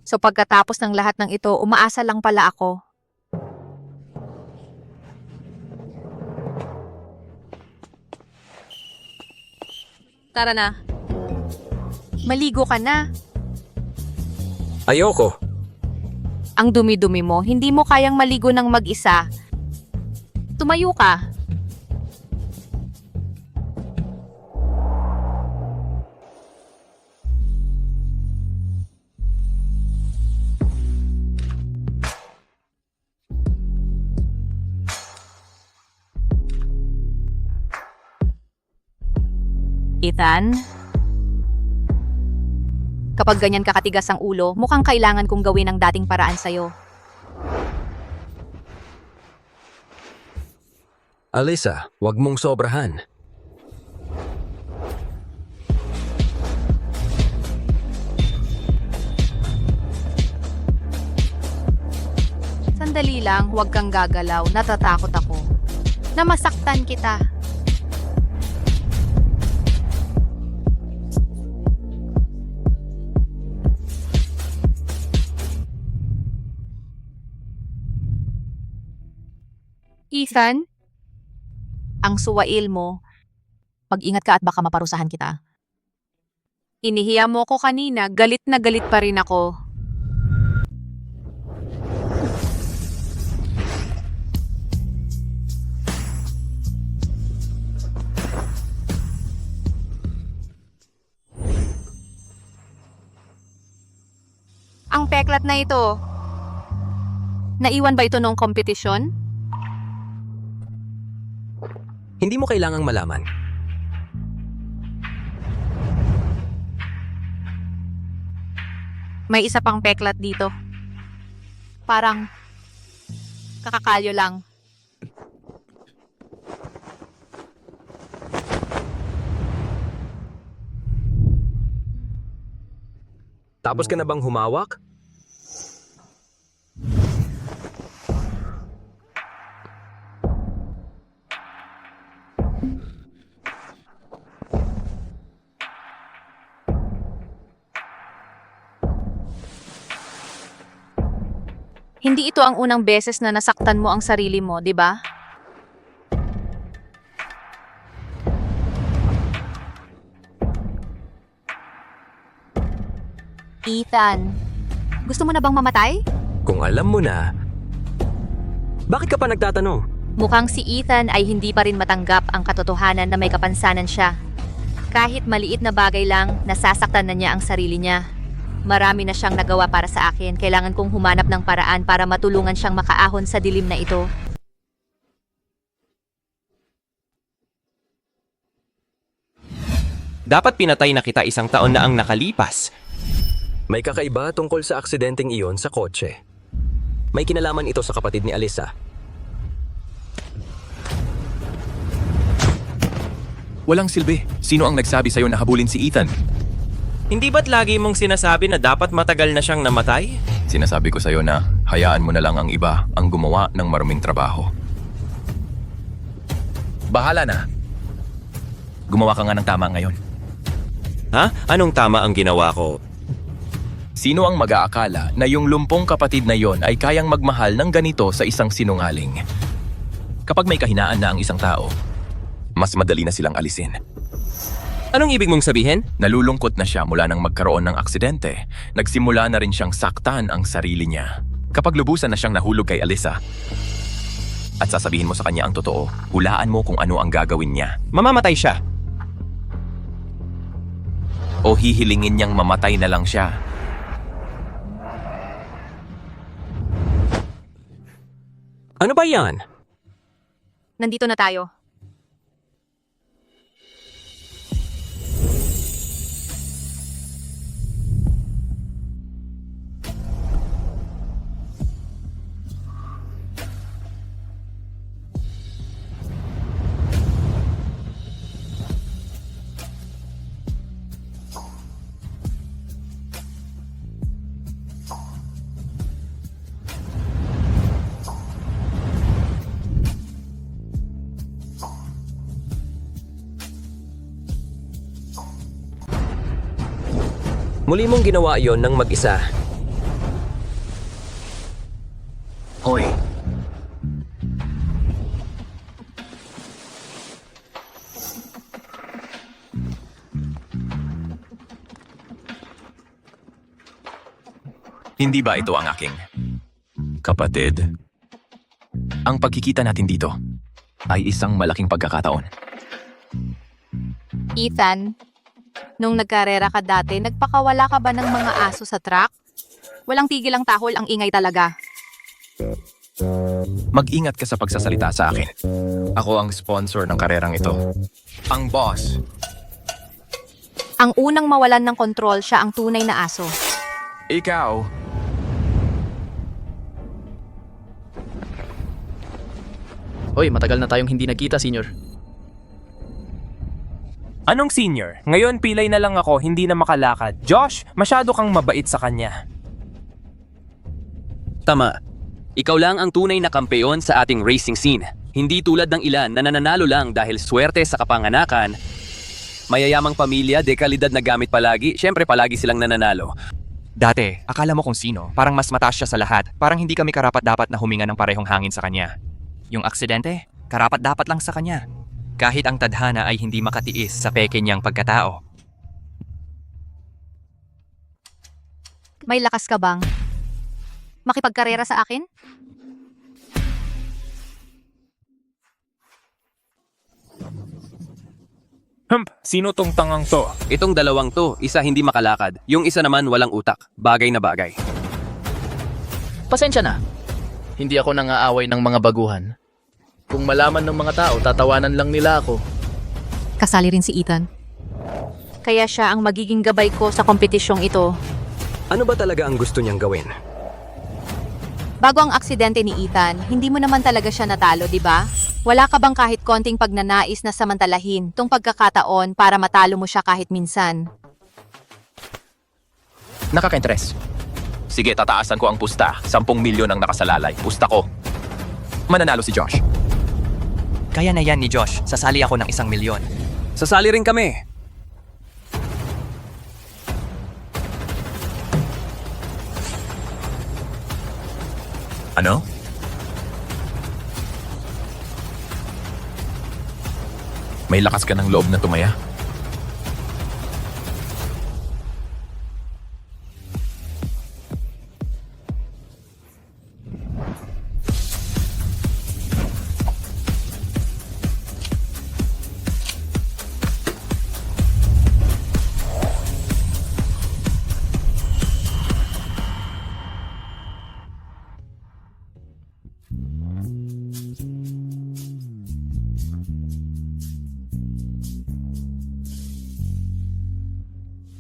So pagkatapos ng lahat ng ito, umaasa lang pala ako. Tara na. Maligo ka na. Ayoko. Ang dumi-dumi mo, hindi mo kayang maligo ng mag-isa. Tumayo ka. Ethan? Kapag ganyan kakatigas ang ulo, mukhang kailangan kong gawin ang dating paraan sa'yo. Alyssa, wag mong sobrahan. Sandali lang, huwag kang gagalaw. Natatakot ako. Na masaktan kita. Ethan? Ang suwail mo. Mag-ingat ka at baka maparusahan kita. Inihiya mo ko kanina, galit na galit pa rin ako. Ang peklat na ito. Naiwan ba ito noong kompetisyon? Hindi mo kailangang malaman. May isa pang peklat dito. Parang kakakalyo lang. Tapos ka na bang humawak? Hindi ito ang unang beses na nasaktan mo ang sarili mo, di ba? Ethan, gusto mo na bang mamatay? Kung alam mo na, bakit ka pa nagtatanong? Mukhang si Ethan ay hindi pa rin matanggap ang katotohanan na may kapansanan siya. Kahit maliit na bagay lang, nasasaktan na niya ang sarili niya. Marami na siyang nagawa para sa akin. Kailangan kong humanap ng paraan para matulungan siyang makaahon sa dilim na ito. Dapat pinatay na kita 1 taon na ang nakalipas. May kakaiba tungkol sa aksidenteng iyon sa kotse. May kinalaman ito sa kapatid ni Alyssa. Walang silbi. Sino ang nagsabi sa'yo na habulin si Ethan? Hindi ba't lagi mong sinasabi na dapat matagal na siyang namatay? Sinasabi ko sa'yo na hayaan mo na lang ang iba ang gumawa ng maruming trabaho. Bahala na. Gumawa ka nga ng tama ngayon. Ha? Anong tama ang ginawa ko? Sino ang mag-aakala na yung lumpong kapatid na yon ay kayang magmahal ng ganito sa isang sinungaling? Kapag may kahinaan na ang isang tao, mas madali na silang alisin. Anong ibig mong sabihin? Nalulungkot na siya mula nang magkaroon ng aksidente. Nagsimula na rin siyang saktan ang sarili niya. Kapag lubusan na siyang nahulog kay Alyssa, at sasabihin mo sa kanya ang totoo, hulaan mo kung ano ang gagawin niya. Mamamatay siya. O hihilingin niyang mamatay na lang siya. Ano ba yan? Nandito na tayo. Muli mong ginawa yon ng mag-isa. Hoy, hindi ba ito ang aking kapatid? Ang pagkikita natin dito ay isang malaking pagkakataon. Ethan, nung nagkarera ka dati, nagpakawala ka ba ng mga aso sa truck? Walang tigil ang tahol, ang ingay talaga. Mag-ingat ka sa pagsasalita sa akin. Ako ang sponsor ng karerang ito. Ang boss. Ang unang mawalan ng kontrol, siya ang tunay na aso. Ikaw. Hoy, matagal na tayong hindi nagkita, senior. Anong senior? Ngayon pilay na lang ako, hindi na makalakad. Josh, masyado kang mabait sa kanya. Tama. Ikaw lang ang tunay na kampeon sa ating racing scene. Hindi tulad ng ilan na nananalo lang dahil swerte sa kapanganakan. Mayayamang pamilya, dekalidad na gamit palagi, syempre palagi silang nananalo. Dati, akala mo kung sino, parang mas mataas siya sa lahat. Parang hindi kami karapat-dapat na huminga ng parehong hangin sa kanya. Yung aksidente, karapat-dapat lang sa kanya. Kahit ang tadhana ay hindi makatiis sa peke niyang pagkatao. May lakas ka bang makipagkarera sa akin? Sino tong tangang to? Itong dalawang to, isa hindi makalakad. Yung isa naman walang utak. Bagay na bagay. Pasensya na. Hindi ako nangaaway ng mga baguhan. Kung malaman ng mga tao, tatawanan lang nila ako. Kasali rin si Ethan. Kaya siya ang magiging gabay ko sa kompetisyong ito. Ano ba talaga ang gusto niyang gawin? Bago ang aksidente ni Ethan, hindi mo naman talaga siya natalo, di ba? Wala ka bang kahit konting pagnanais na samantalahin tong pagkakataon para matalo mo siya kahit minsan? Nakaka-interest. Sige, tataasan ko ang pusta. 10 milyon ang nakasalalay. Pusta ko. Mananalo si Josh. Kaya na yan ni Josh. Sasali ako ng 1 milyon. Sasali rin kami. Ano? May lakas ka ng loob na tumaya?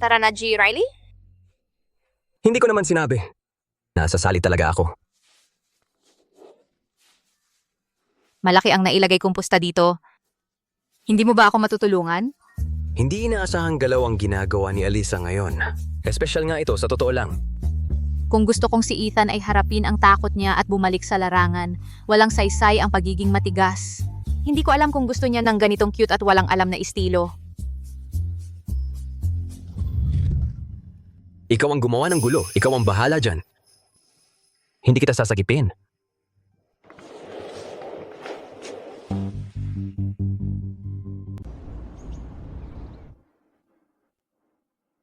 Tara na, G. Riley? Hindi ko naman sinabi. Nasasali talaga ako. Malaki ang nailagay kong pusta dito. Hindi mo ba ako matutulungan? Hindi inaasahang galaw ang ginagawa ni Alisa ngayon. Espesyal nga ito, sa totoo lang. Kung gusto kong si Ethan ay harapin ang takot niya at bumalik sa larangan, walang saysay ang pagiging matigas. Hindi ko alam kung gusto niya ng ganitong cute at walang alam na estilo. Ikaw ang gumawa ng gulo. Ikaw ang bahala dyan. Hindi kita sasakipin.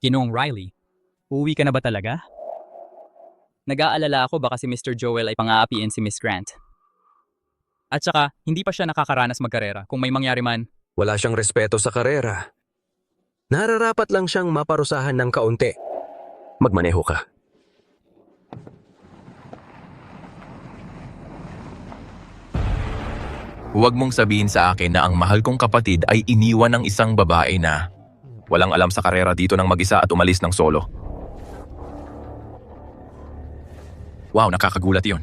Ginoong Riley, uuwi ka na ba talaga? Nag-aalala ako baka si Mr. Joel ay pang-aapiin si Miss Grant. At saka, hindi pa siya nakakaranas magkarera kung may mangyari man. Wala siyang respeto sa karera. Nararapat lang siyang maparusahan ng kaunti. Magmaneho ka. Huwag mong sabihin sa akin na ang mahal kong kapatid ay iniwan ng isang babae na walang alam sa karera dito ng mag-isa at umalis ng solo. Wow, nakakagulat yon.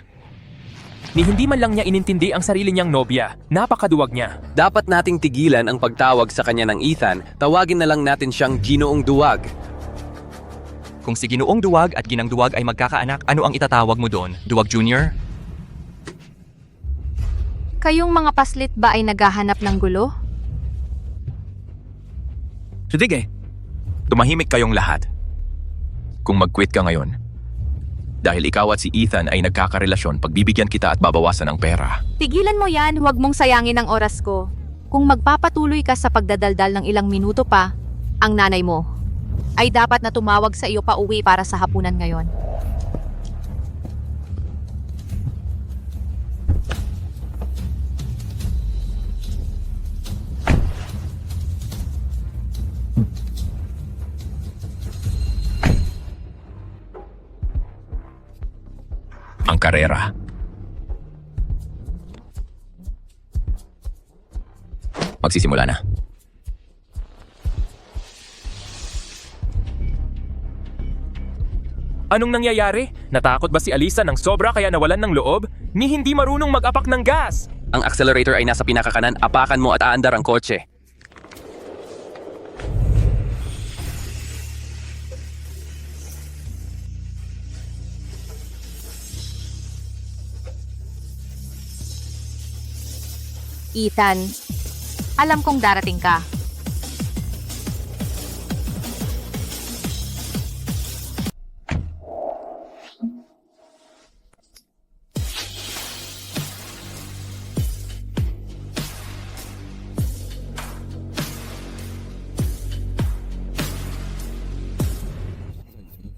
Ni hindi man lang niya inintindi ang sarili niyang nobya. Napakaduwag niya. Dapat nating tigilan ang pagtawag sa kanya ng Ethan. Tawagin na lang natin siyang Ginoong Duwag. Kung si Ginoong Duwag at Ginang Duwag ay magkakaanak, ano ang itatawag mo doon? Duwag Junior? Kayong mga paslit ba ay naghahanap ng gulo? Sige, tumahimik kayong lahat. Kung mag-quit ka ngayon, dahil ikaw at si Ethan ay nagkakarelasyon, pagbibigyan kita at babawasan ang pera. Tigilan mo yan, huwag mong sayangin ang oras ko. Kung magpapatuloy ka sa pagdadaldal ng ilang minuto pa, ang nanay mo ay dapat na tumawag sa iyo pa uwi para sa hapunan ngayon. Ang karera. Magsisimula na. Anong nangyayari? Natakot ba si Alisa ng sobra kaya nawalan ng loob? Ni hindi marunong mag-apak ng gas! Ang accelerator ay nasa pinakakanan, apakan mo at aandar ang kotse. Ethan, alam kong darating ka.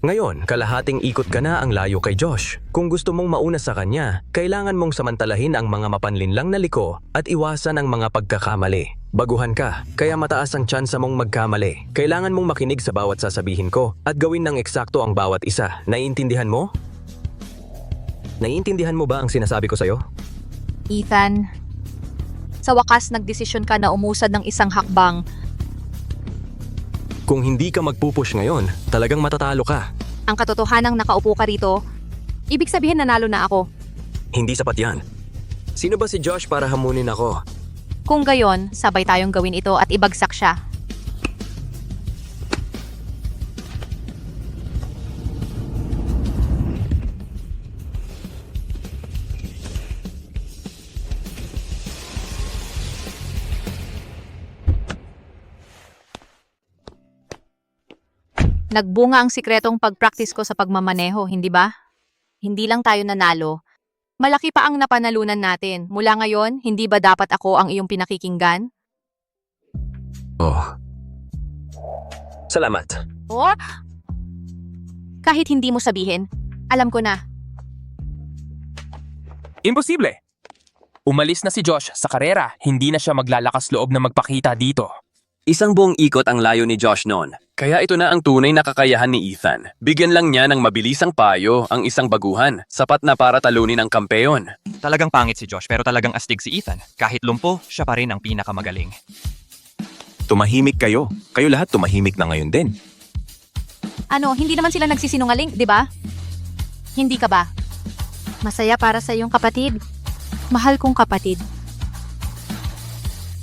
Ngayon, kalahating ikot ka na ang layo kay Josh. Kung gusto mong mauna sa kanya, kailangan mong samantalahin ang mga mapanlinlang na liko at iwasan ang mga pagkakamali. Baguhan ka, kaya mataas ang tsansa mong magkamali. Kailangan mong makinig sa bawat sasabihin ko at gawin ng eksakto ang bawat isa. Naiintindihan mo? Naiintindihan mo ba ang sinasabi ko sa'yo? Ethan, sa wakas nagdesisyon ka na umusad ng isang hakbang. Kung hindi ka magpupush ngayon, talagang matatalo ka. Ang katotohanang nakaupo ka rito, ibig sabihin nanalo na ako. Hindi sapat yan. Sino ba si Josh para hamunin ako? Kung gayon, sabay tayong gawin ito at ibagsak siya. Nagbunga ang sikretong pag-practice ko sa pagmamaneho, hindi ba? Hindi lang tayo nanalo. Malaki pa ang napanalunan natin. Mula ngayon, hindi ba dapat ako ang iyong pinakikinggan? Oh. Salamat. Oh? Kahit hindi mo sabihin, alam ko na. Imposible! Umalis na si Josh sa karera, hindi na siya maglalakas loob na magpakita dito. Isang buong ikot ang layo ni Josh noon. Kaya ito na ang tunay na kakayahan ni Ethan. Bigyan lang niya ng mabilisang payo ang isang baguhan, sapat na para talunin ang kampeon. Talagang pangit si Josh pero talagang astig si Ethan. Kahit lumpo, siya pa rin ang pinakamagaling. Tumahimik kayo. Kayo lahat tumahimik na ngayon din. Ano, hindi naman sila nagsisinungaling, di ba? Hindi ka ba? Masaya para sa iyong kapatid. Mahal kong kapatid.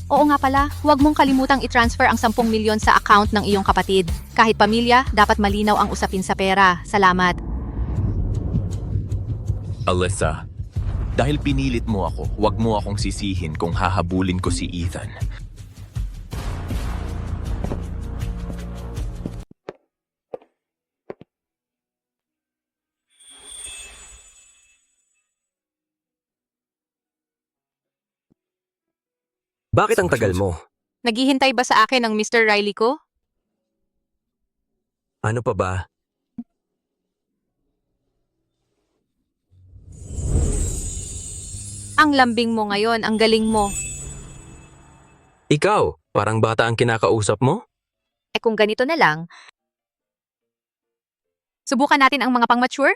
Oo nga pala, huwag mong kalimutang i-transfer ang 10 milyon sa account ng iyong kapatid. Kahit pamilya, dapat malinaw ang usapin sa pera. Salamat. Alyssa, dahil pinilit mo ako, huwag mo akong sisihin kung hahabulin ko si Ethan. Bakit ang tagal mo? Naghihintay ba sa akin ang Mr. Riley ko? Ano pa ba? Ang lambing mo ngayon, ang galing mo. Ikaw, parang bata ang kinakausap mo? Eh kung ganito na lang, subukan natin ang mga pang-mature?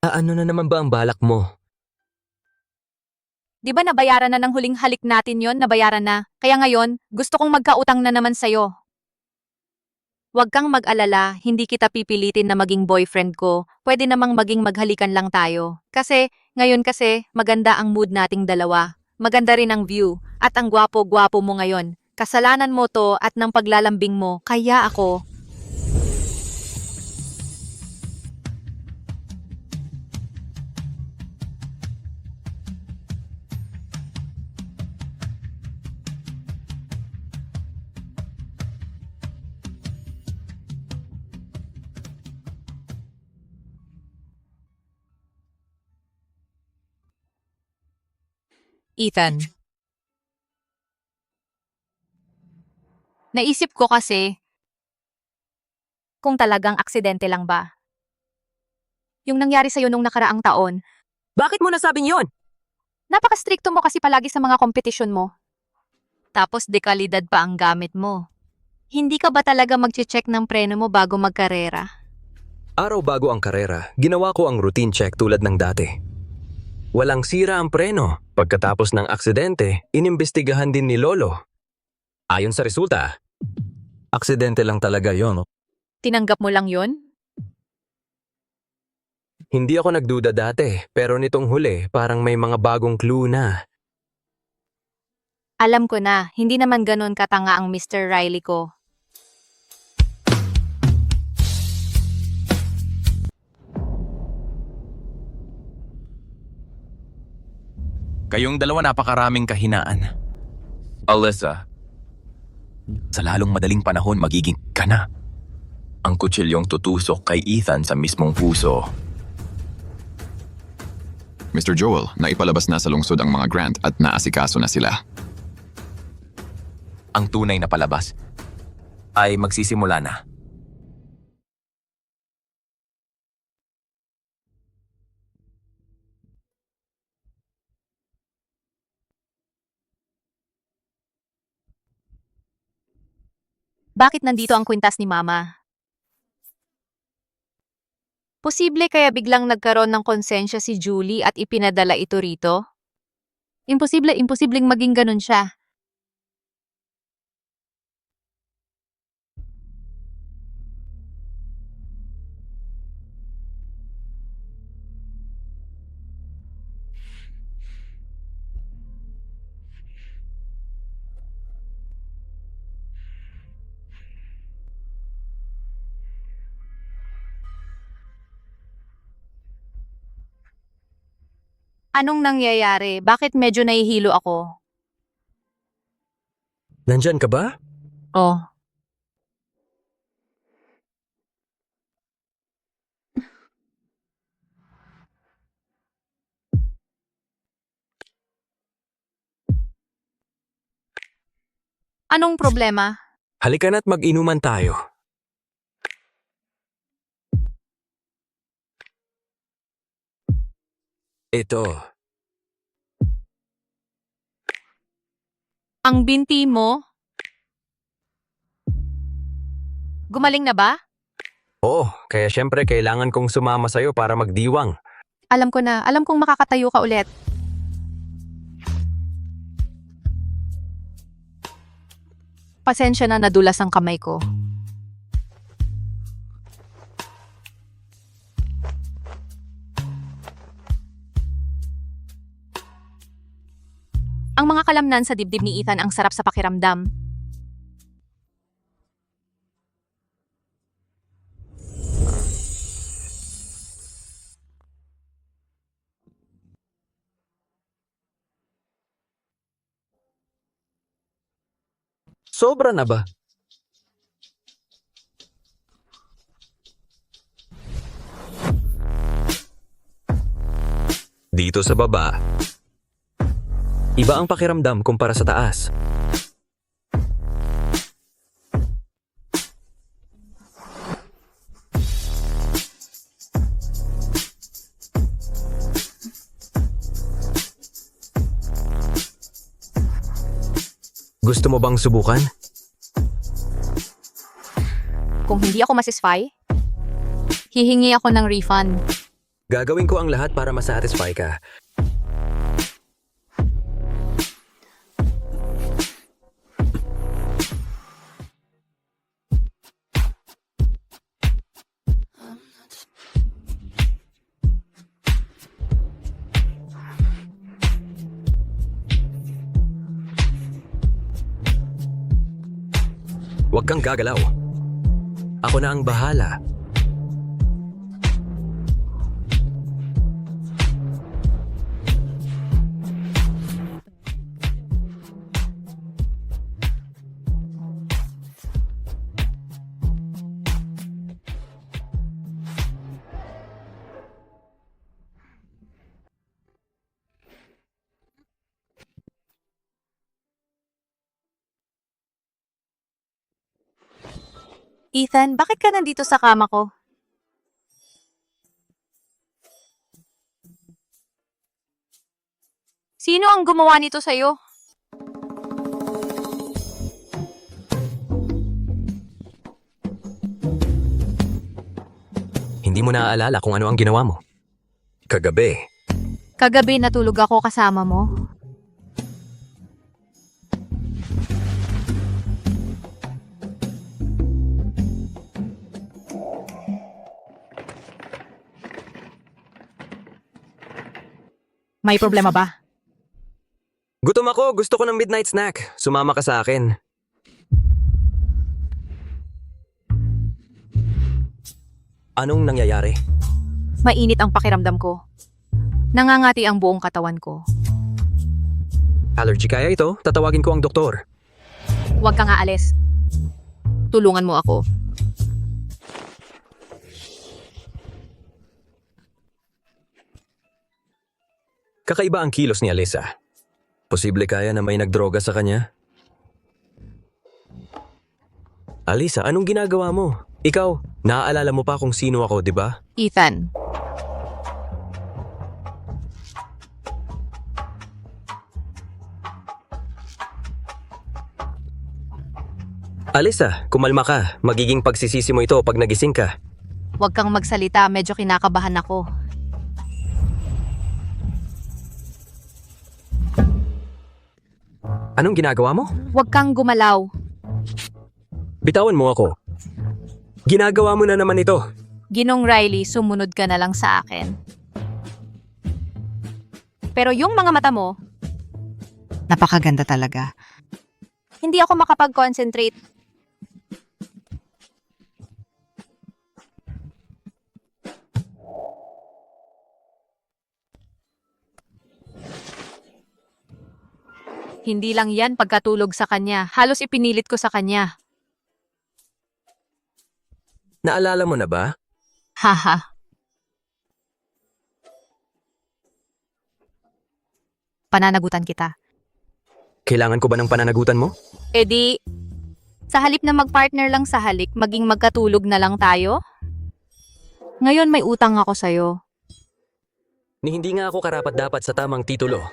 Ano na naman ba ang balak mo? Di ba nabayaran na ng huling halik natin yon? Nabayaran na. Kaya ngayon, gusto kong magkautang na naman sa'yo. Huwag kang mag-alala, hindi kita pipilitin na maging boyfriend ko. Pwede namang maging maghalikan lang tayo. Ngayon maganda ang mood nating dalawa. Maganda rin ang view, at ang gwapo-gwapo mo ngayon. Kasalanan mo to at ng paglalambing mo, kaya ako. Ethan. Naisip ko kasi, kung talagang aksidente lang ba? Yung nangyari sa'yo nung nakaraang taon. Bakit mo nasabing yon? Napaka-stricto mo kasi palagi sa mga kompetisyon mo. Tapos dekalidad pa ang gamit mo. Hindi ka ba talaga mag-check ng preno mo bago magkarera? Araw bago ang karera, ginawa ko ang routine check tulad ng dati. Walang sira ang preno. Pagkatapos ng aksidente, inimbestigahan din ni Lolo. Ayon sa resulta, aksidente lang talaga yon. Tinanggap mo lang yon? Hindi ako nagduda dati, pero nitong huli, parang may mga bagong clue na. Alam ko na, hindi naman ganun katanga ang Mr. Riley ko. Kayong dalawa napakaraming kahinaan. Alyssa, sa lalong madaling panahon magiging ka na. Ang kutsilyong tutusok kay Ethan sa mismong puso. Mr. Joel, naipalabas na sa lungsod ang mga grant at naasikaso na sila. Ang tunay na palabas ay magsisimula na. Bakit nandito ang kwintas ni Mama? Posible kaya biglang nagkaroon ng konsensya si Julie at ipinadala ito rito? Imposibleng maging ganun siya. Anong nangyayari? Bakit medyo nahihilo ako? Nandyan ka ba? Oh. Anong problema? Halika na't mag-inuman tayo. Ito. Ang binti mo? Gumaling na ba? Oo, kaya syempre kailangan kong sumama sa'yo para magdiwang. Alam ko na. Alam kong makakatayo ka ulit. Pasensya na, nadulas ang kamay ko. Ang mga kalamnan sa dibdib ni Ethan ang sarap sa pakiramdam. Sobra na ba? Dito sa baba, iba ang pakiramdam kumpara sa taas. Gusto mo bang subukan? Kung hindi ako masisfy, hihingi ako ng refund. Gagawin ko ang lahat para masatisfy ka. Huwag kang gagalaw. Ako na ang bahala. Ethan, bakit ka nandito sa kama ko? Sino ang gumawa nito sa'yo? Hindi mo naaalala kung ano ang ginawa mo. Kagabi, Kagabi natulog ako kasama mo. May problema ba? gutom ako. Gusto ko ng midnight snack. Sumama ka sa akin. Anong nangyayari? Mainit ang pakiramdam ko. Nangangati ang buong katawan ko. Allergy kaya ito? Tatawagin ko ang doktor. Huwag kang aalis. Tulungan mo ako. Kakaiba ang kilos ni Alyssa. Posible kaya na may nagdroga sa kanya? Alyssa, anong ginagawa mo? Ikaw, naaalala mo pa kung sino ako, di ba? Ethan. Alyssa, kumalma ka. Magiging pagsisisi mo ito pag nagising ka. Huwag kang magsalita. Medyo kinakabahan ako. Anong ginagawa mo? Huwag kang gumalaw. Bitawan mo ako. Ginagawa mo na naman ito. Ginong Riley, sumunod ka na lang sa akin. Pero yung mga mata mo, napakaganda talaga. Hindi ako makapag-concentrate. Hindi lang yan pagkatulog sa kanya. Halos ipinilit ko sa kanya. Naalala mo na ba? Haha. Pananagutan kita. Kailangan ko ba ng pananagutan mo? E di, sa halip na magpartner lang sa halik, maging magkatulog na lang tayo? Ngayon may utang ako sa'yo. Ni hindi nga ako karapat-dapat sa tamang titulo.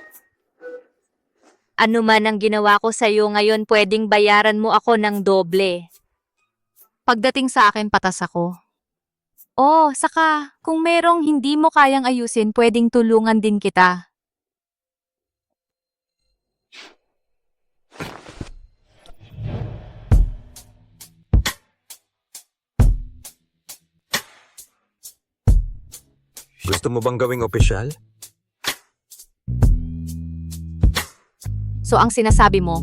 Ano man ang ginawa ko sa'yo ngayon, pwedeng bayaran mo ako ng doble. Pagdating sa akin, patas ako. Oh, saka, kung merong hindi mo kayang ayusin, pwedeng tulungan din kita. Gusto mo bang gawing opisyal? So ang sinasabi mo,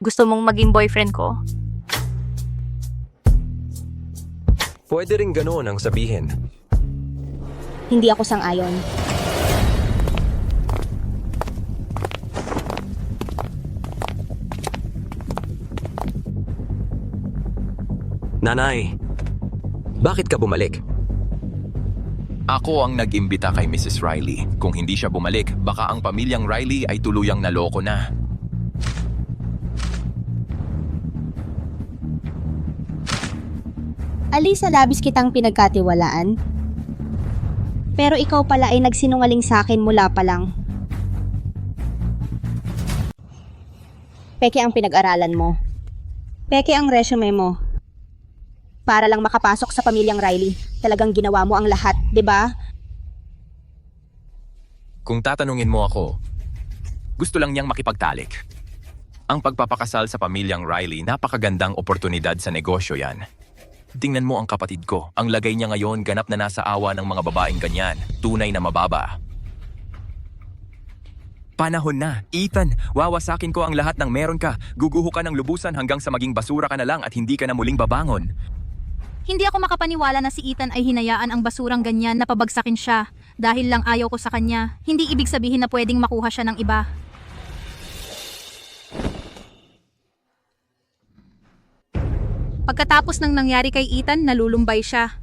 gusto mong maging boyfriend ko? Pwede rin ganoon ang sabihin. Hindi ako sang-ayon. Nanay, bakit ka bumalik? Ako ang nag-imbita kay Mrs. Riley. Kung hindi siya bumalik, baka ang pamilyang Riley ay tuluyang naloko na. Alisa, labis kitang pinagkatiwalaan. Pero ikaw pala ay nagsinungaling sa akin mula pa lang. Peke ang pinag-aralan mo. Peke ang resume mo. Para lang makapasok sa pamilyang Riley. Talagang ginawa mo ang lahat, 'di ba? Kung tatanungin mo ako, gusto lang niyang makipagtalik. Ang pagpapakasal sa pamilyang Riley, napakagandang oportunidad sa negosyo yan. Tingnan mo ang kapatid ko. Ang lagay niya ngayon ganap na nasa awa ng mga babaeng ganyan. Tunay na mababa. Panahon na. Ethan, wawasakin ko ang lahat ng meron ka. Guguho ka ng lubusan hanggang sa maging basura ka na lang at hindi ka na muling babangon. Hindi ako makapaniwala na si Ethan ay hinayaan ang basurang ganyan na pabagsakin siya dahil lang ayaw ko sa kanya. Hindi ibig sabihin na pwedeng makuha siya ng iba. Pagkatapos ng nangyari kay Ethan, nalulumbay siya.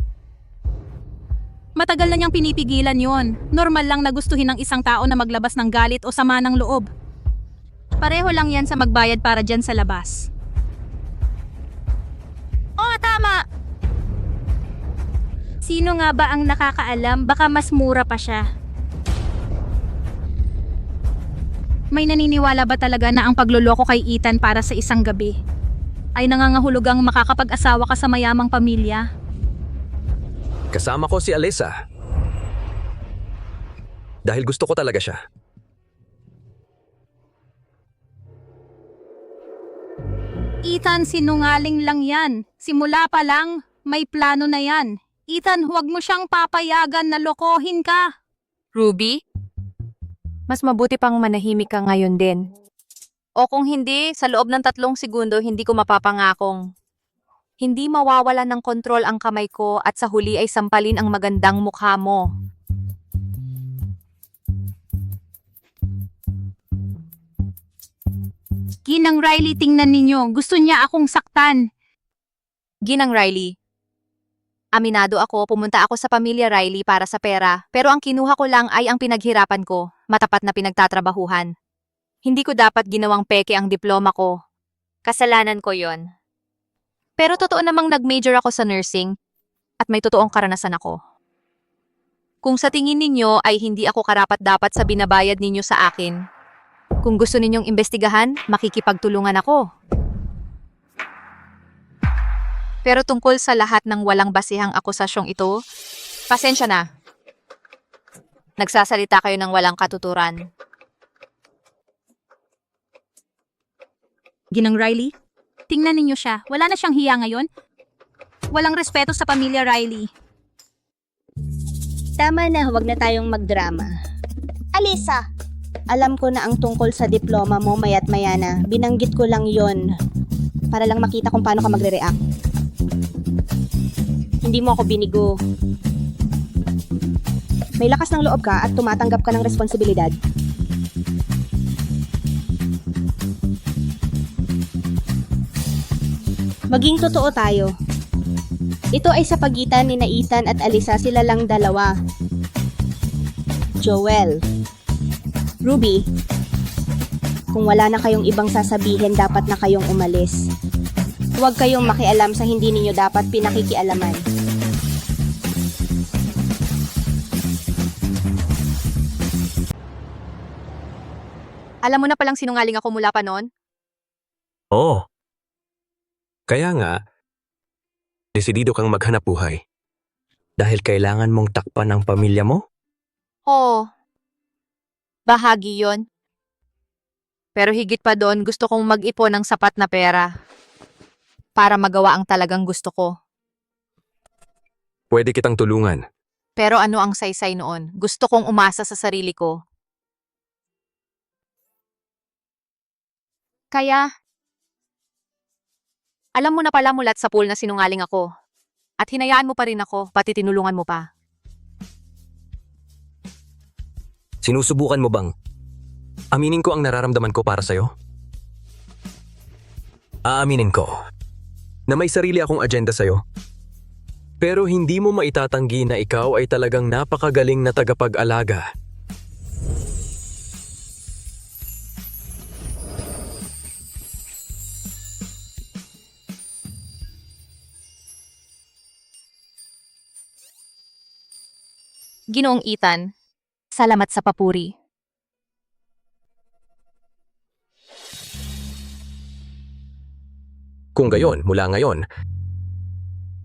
Matagal na niyang pinipigilan yon. Normal lang na gustuhin ng isang tao na maglabas ng galit o sama ng loob. Pareho lang yan sa magbayad para dyan sa labas. Oo, tama! Sino nga ba ang nakakaalam? Baka mas mura pa siya. May naniniwala ba talaga na ang pagloloko kay Ethan para sa isang gabi ay nangangahulugang makakapag-asawa ka sa mayamang pamilya? Kasama ko si Alisa. Dahil gusto ko talaga siya. Ethan, sinungaling lang yan. Simula pa lang, may plano na yan. Ethan, huwag mo siyang papayagan na lokohin ka. Ruby? Mas mabuti pang manahimik ka ngayon din. O kung hindi, sa loob ng 3 segundo hindi ko mapapangakong hindi mawawala ng kontrol ang kamay ko at sa huli ay sampalin ang magandang mukha mo. Ginang Riley, tingnan ninyo. Gusto niya akong saktan. Ginang Riley, aminado ako, pumunta ako sa pamilya Riley para sa pera, pero ang kinuha ko lang ay ang pinaghirapan ko, matapat na pinagtatrabahuhan. Hindi ko dapat ginawang peke ang diploma ko. Kasalanan ko yon. Pero totoo namang nag-major ako sa nursing at may totoong karanasan ako. Kung sa tingin ninyo ay hindi ako karapat-dapat sa binabayad ninyo sa akin, kung gusto ninyong imbestigahan, makikipagtulungan ako. Pero tungkol sa lahat ng walang basihang akusasyong ito, pasensya na. Nagsasalita kayo ng walang katuturan. Ginang Riley, tingnan ninyo siya. Wala na siyang hiya ngayon. Walang respeto sa pamilya Riley. Tama na, huwag na tayong magdrama. Alisa, Alam ko na ang tungkol sa diploma mo maya't maya na. Binanggit ko lang yon para lang makita kung paano ka magre-react. Hindi mo ako binigo. May lakas ng loob ka at tumatanggap ka ng responsibilidad. Maging totoo tayo. Ito ay sa pagitan ni Ethan at Alisa, sila lang dalawa. Joel. Ruby. Kung wala na kayong ibang sasabihin, dapat na kayong umalis. Huwag kayong makialam sa hindi ninyo dapat pinakikialaman. Alam mo na palang sinungaling ako mula pa noon? Oo. Kaya nga, desidido kang maghanap buhay. Dahil kailangan mong takpan ang pamilya mo? Oo. Bahagi yon. Pero higit pa doon, gusto kong mag-ipon ng sapat na pera para magawa ang talagang gusto ko. Pwede kitang tulungan. Pero ano ang saysay noon? Gusto kong umasa sa sarili ko. Kaya, alam mo na pala mulat sa pool na sinungaling ako. At hinayaan mo pa rin ako, pati tinulungan mo pa. Sinusubukan mo bang aminin ko ang nararamdaman ko para sa'yo? Aaminin ko na may sarili akong agenda sa'yo. Pero hindi mo maitatanggi na ikaw ay talagang napakagaling na tagapag-alaga. Ginoong Ethan, salamat sa papuri. Kung gayon, mula ngayon,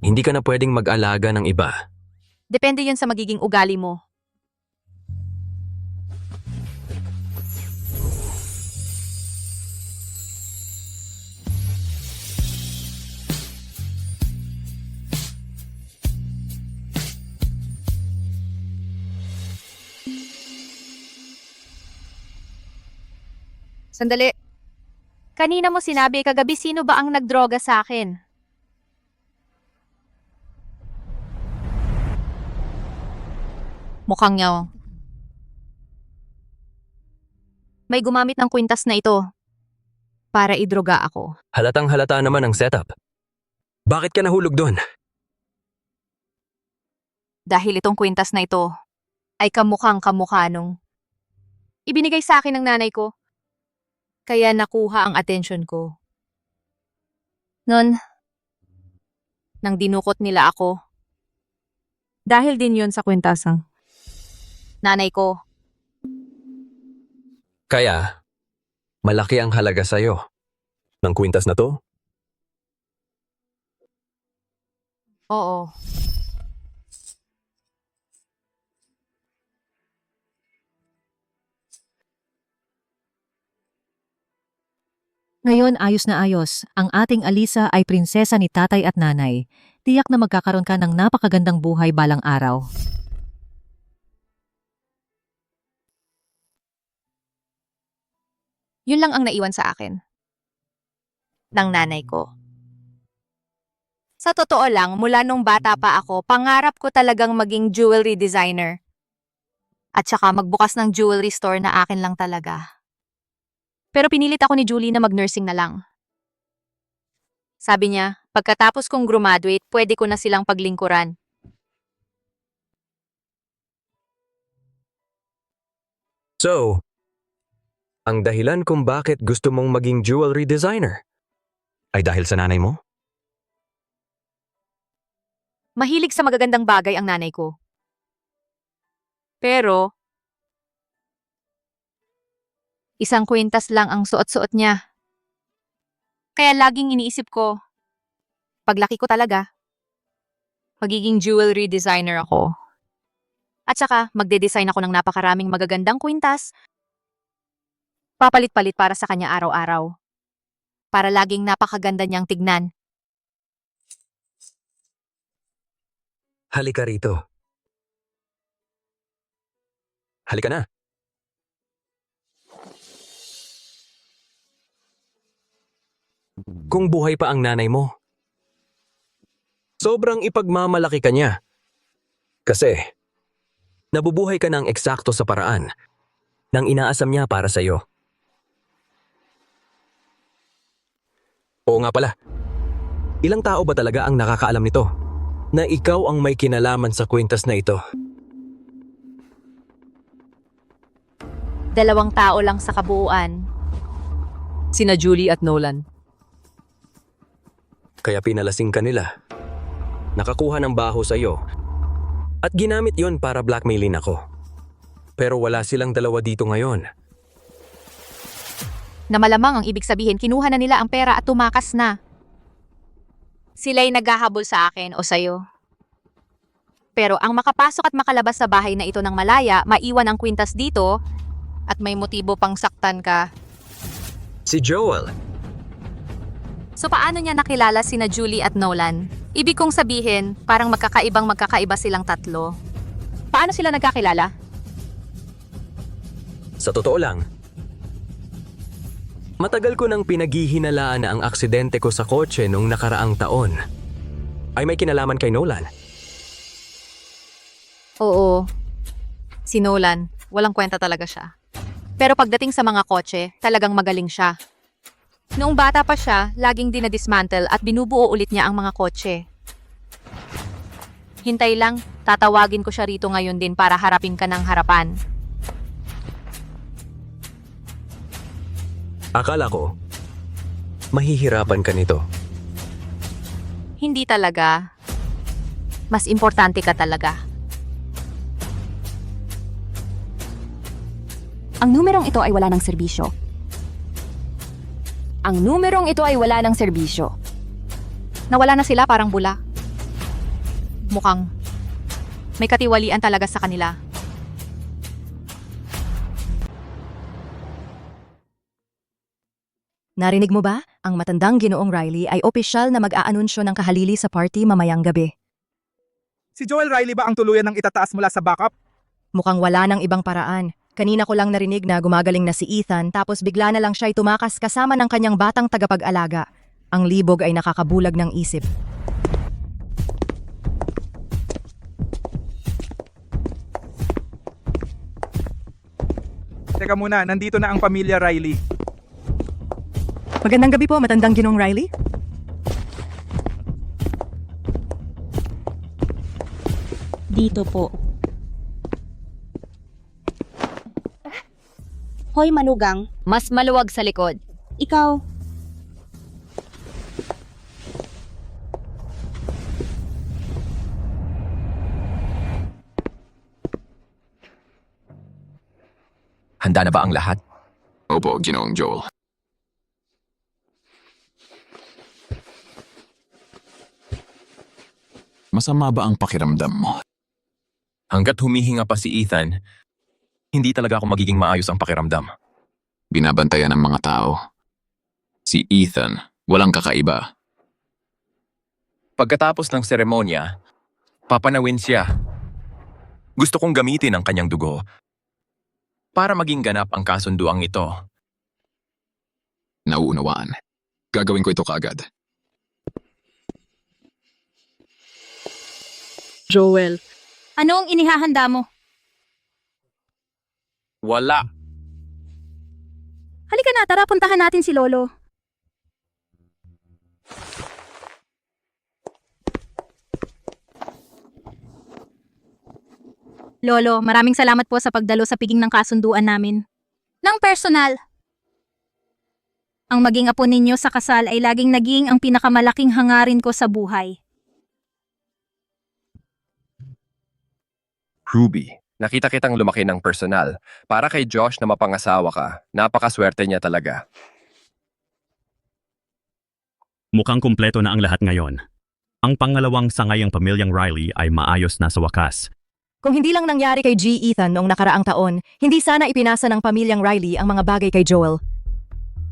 hindi ka na pwedeng mag-alaga ng iba. Depende yun sa magiging ugali mo. Sandali. Kanina mo sinabi kagabi sino ba ang nagdroga sa akin? Mukhang yaw. May gumamit ng kwintas na ito para idroga ako. Halatang halata naman ang setup. Bakit ka nahulog doon? Dahil itong kwintas na ito ay kamukhang kamukha nung ibinigay sa akin ng nanay ko. Kaya nakuha ang atensyon ko. Nun, nang dinukot nila ako. Dahil din yon sa kwentasang nanay ko. Kaya, malaki ang halaga sa'yo ng kwintas na to? Oo. Ngayon ayos na ayos, ang ating Alisa ay prinsesa ni tatay at nanay. Tiyak na magkakaroon ka ng napakagandang buhay balang araw. Yun lang ang naiwan sa akin. Ng nanay ko. Sa totoo lang, mula nung bata pa ako, pangarap ko talagang maging jewelry designer. At saka magbukas ng jewelry store na akin lang talaga. Pero pinilit ako ni Julie na mag-nursing na lang. Sabi niya, pagkatapos kong graduate, pwede ko na silang paglingkuran. So, ang dahilan kung bakit gusto mong maging jewelry designer ay dahil sa nanay mo? Mahilig sa magagandang bagay ang nanay ko. Pero, isang kwintas lang ang suot-suot niya. Kaya laging iniisip ko, paglaki ko talaga, magiging jewelry designer ako. At saka, magde-design ako ng napakaraming magagandang kwintas, papalit-palit para sa kanya araw-araw. Para laging napakaganda niyang tignan. Halika rito. Halika na. Kung buhay pa ang nanay mo, sobrang ipagmamalaki ka niya. Kasi, nabubuhay ka ng eksakto sa paraan ng inaasam niya para sa'yo. Oo nga pala, ilang tao ba talaga ang nakakaalam nito na ikaw ang may kinalaman sa kwintas na ito? 2 tao lang sa kabuuan. Sina Julie at Nolan. Kaya pinalasing ka nila. Nakakuha ng baho sa iyo. At ginamit yon para blackmailin ako. Pero wala silang dalawa dito ngayon. Na malamang ang ibig sabihin, kinuha na nila ang pera at tumakas na. Sila'y naghahabol sa akin o sa'yo. Pero ang makapasok at makalabas sa bahay na ito ng malaya, maiwan ang kwintas dito, at may motibo pang saktan ka. Si Joel. So paano niya nakilala sina Julie at Nolan? Ibig kong sabihin, parang magkakaiba silang tatlo. Paano sila nagkakilala? Sa totoo lang, Matagal ko nang pinaghihinalaan na ang aksidente ko sa kotse nung nakaraang taon ay may kinalaman kay Nolan. Oo. Si Nolan, walang kwenta talaga siya. Pero pagdating sa mga kotse, talagang magaling siya. Noong bata pa siya, laging dinadismantle at binubuo ulit niya ang mga kotse. Hintay lang, tatawagin ko siya rito ngayon din para harapin ka ng harapan. Akala ko, mahihirapan ka nito. Hindi talaga. Mas importante ka talaga. Ang numerong ito ay wala ng serbisyo. Ang numerong ito ay wala ng serbisyo. Nawala na sila parang bula. Mukhang may katiwalian talaga sa kanila. Narinig mo ba? Ang matandang Ginoong Riley ay opisyal na mag-aanunsyo ng kahalili sa party mamayang gabi. Si Joel Riley ba ang tuluyan ng itataas mula sa backup? Mukhang wala ng ibang paraan. Kanina ko lang narinig na gumagaling na si Ethan tapos bigla na lang siya'y tumakas kasama ng kanyang batang tagapag-alaga. Ang libog ay nakakabulag ng isip. Teka muna, nandito na ang pamilya Riley. Magandang gabi po, matandang Ginoong Riley. Dito po. Hoy, manugang. Mas maluwag sa likod. Ikaw. Handa na ba ang lahat? Opo, Ginoong Joel. Masama ba ang pakiramdam mo? Hanggat humihinga pa si Ethan, hindi talaga ako magiging maayos ang pakiramdam. Binabantayan ng mga tao. Si Ethan, walang kakaiba. Pagkatapos ng seremonya, papanawin siya. Gusto kong gamitin ang kanyang dugo para maging ganap ang kasunduang ito. Nauunawaan. Gagawin ko ito kaagad. Joel. Ano ang inihahanda mo? Wala. Halika na, tara puntahan natin si Lolo. Lolo, maraming salamat po sa pagdalo sa piging ng kasunduan namin. Nang personal. Ang maging apo ninyo sa kasal ay laging naging ang pinakamalaking hangarin ko sa buhay. Ruby, nakita kitang lumaki ng personal. Para kay Josh na mapangasawa ka, napakaswerte niya talaga. Mukhang kumpleto na ang lahat ngayon. Ang pangalawang sangayang pamilyang Riley ay maayos na sa wakas. Kung hindi lang nangyari kay G. Ethan noong nakaraang taon, hindi sana ipinasa ng pamilyang Riley ang mga bagay kay Joel.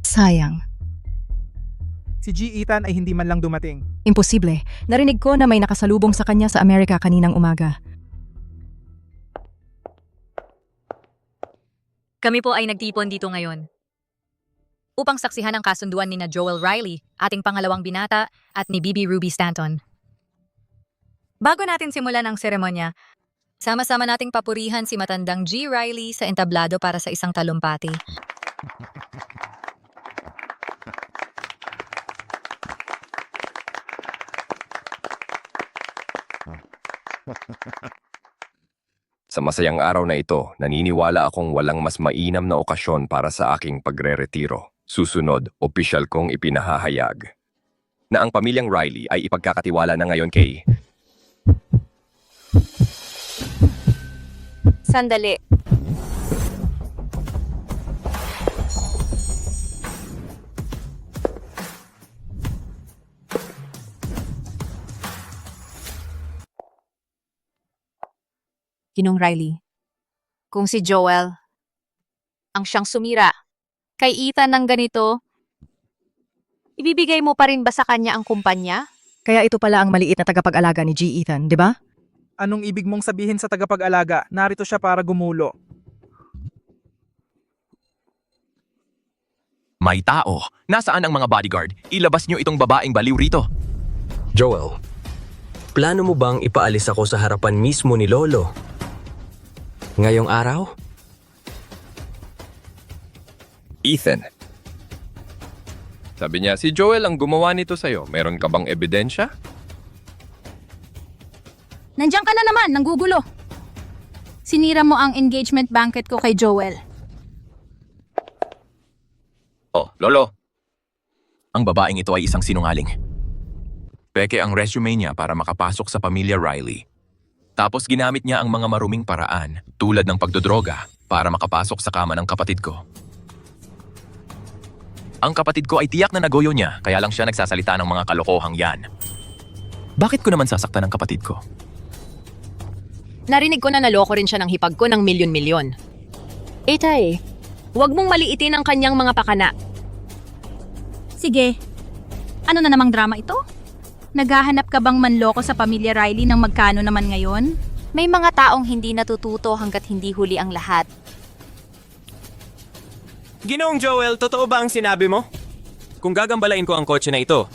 Sayang. Si G. Ethan ay hindi man lang dumating. Imposible. Narinig ko na may nakasalubong sa kanya sa Amerika kaninang umaga. Kami po ay nagtipon dito ngayon upang saksihan ang kasunduan ni na Joel Riley, ating pangalawang binata, at ni Bibi Ruby Stanton. Bago natin simulan ang seremonya, sama-sama nating papurihan si matandang G. Riley sa entablado para sa isang talumpati. Sa masayang araw na ito, naniniwala akong walang mas mainam na okasyon para sa aking pagre-retiro. Susunod, opisyal kong ipinahahayag na ang pamilyang Riley ay ipagkakatiwala na ngayon kay... Sandali. Ginong Riley, kung si Joel ang siyang sumira kay Ethan ng ganito, ibibigay mo pa rin ba sa kanya ang kumpanya? Kaya ito pala ang maliit na tagapag-alaga ni G. Ethan, di ba? Anong ibig mong sabihin sa tagapag-alaga? Narito siya para gumulo. May tao. Nasaan ang mga bodyguard? Ilabas niyo itong babaeng baliw rito. Joel, plano mo bang ipaalis ako sa harapan mismo ni Lolo? Ngayong araw? Ethan. Sabi niya, si Joel ang gumawa nito sa'yo. Meron ka bang ebidensya? Nandiyan ka na naman, nanggugulo. Sinira mo ang engagement banquet ko kay Joel. Oh, Lolo. Ang babaeng ito ay isang sinungaling. Peke ang resume niya para makapasok sa pamilya Riley. Tapos ginamit niya ang mga maruming paraan, tulad ng pagdodroga, para makapasok sa kama ng kapatid ko. Ang kapatid ko ay tiyak na nagoyo niya, kaya lang siya nagsasalita ng mga kalokohang yan. Bakit ko naman sasaktan ang kapatid ko? Narinig ko na naloko rin siya ng hipag ko ng milyon-milyon. Tay, huwag mong maliitin ang kanyang mga pakana. Sige, ano na namang drama ito? Naghahanap ka bang manloko sa pamilya Riley ng magkano naman ngayon? May mga taong hindi natututo hanggat hindi huli ang lahat. Ginoong Joel, totoo ba ang sinabi mo? Kung gagambalain ko ang kotse na ito,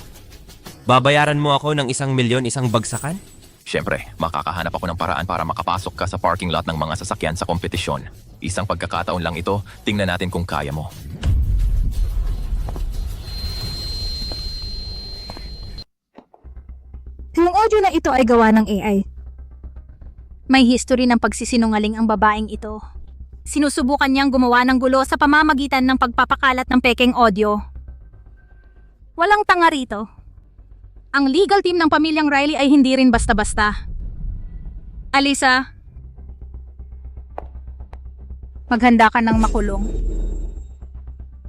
babayaran mo ako ng 1,000,000 isang bagsakan? Siyempre, makakahanap ako ng paraan para makapasok ka sa parking lot ng mga sasakyan sa kompetisyon. Isang pagkakataon lang ito, tingnan natin kung kaya mo. Yung audio na ito ay gawa ng AI. May history ng pagsisinungaling ang babaeng ito. Sinusubukan niyang gumawa ng gulo sa pamamagitan ng pagpapakalat ng pekeng audio. Walang tanga rito. Ang legal team ng pamilyang Riley ay hindi rin basta-basta. Alisa, maghanda ka ng makulong.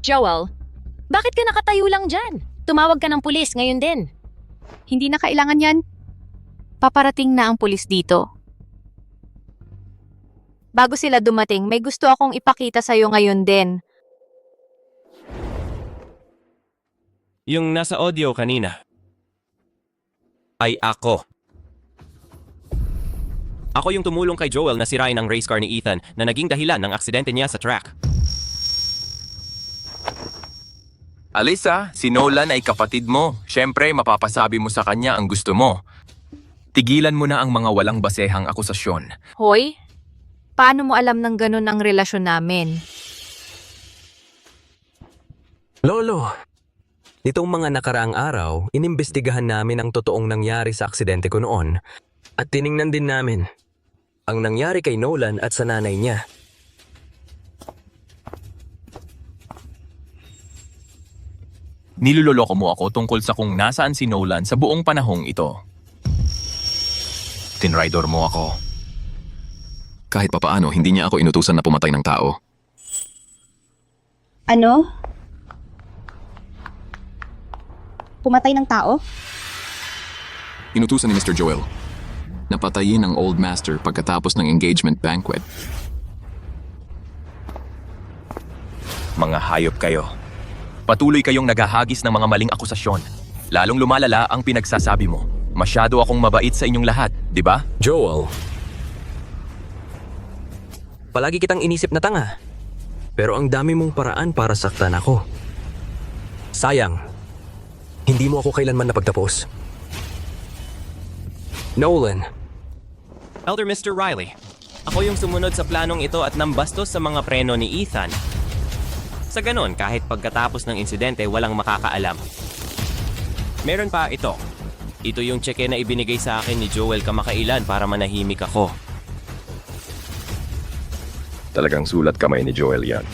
Joel, bakit ka nakatayo lang dyan? Tumawag ka ng pulis ngayon din. Hindi na kailangan yan. Paparating na ang pulis dito. Bago sila dumating, may gusto akong ipakita sa'yo ngayon din. Yung nasa audio kanina ay ako. Ako yung tumulong kay Joel na sirain ang race car ni Ethan na naging dahilan ng aksidente niya sa track. Alisa, si Nolan ay kapatid mo. Siyempre, mapapasabi mo sa kanya ang gusto mo. Tigilan mo na ang mga walang basehang akusasyon. Hoy, paano mo alam ng ganun ang relasyon namin? Lolo, nitong mga nakaraang araw, inimbestigahan namin ang totoong nangyari sa aksidente ko noon. At tiningnan din namin ang nangyari kay Nolan at sa nanay niya. Niluloloko mo ako tungkol sa kung nasaan si Nolan sa buong panahong ito. Tinraidor mo ako. Kahit papaano, hindi niya ako inutusan na pumatay ng tao. Ano? Pumatay ng tao? Inutusan ni Mr. Joel. Napatayin ang Old Master pagkatapos ng engagement banquet. Mga hayop kayo. Patuloy kayong naghahagis ng mga maling akusasyon. Lalong lumalala ang pinagsasabi mo. Masyado akong mabait sa inyong lahat, di ba? Joel, palagi kitang inisip na tanga. Pero ang dami mong paraan para saktan ako. Sayang, hindi mo ako kailanman napagtapos. Nolan. Elder Mr. Riley, ako yung sumunod sa planong ito at nambastos sa mga preno ni Ethan. Sa ganon, kahit pagkatapos ng insidente, walang makakaalam. Meron pa ito. Ito yung tseke na ibinigay sa akin ni Joel kamakailan para manahimik ako. Talagang sulat kamay ni Joel yan.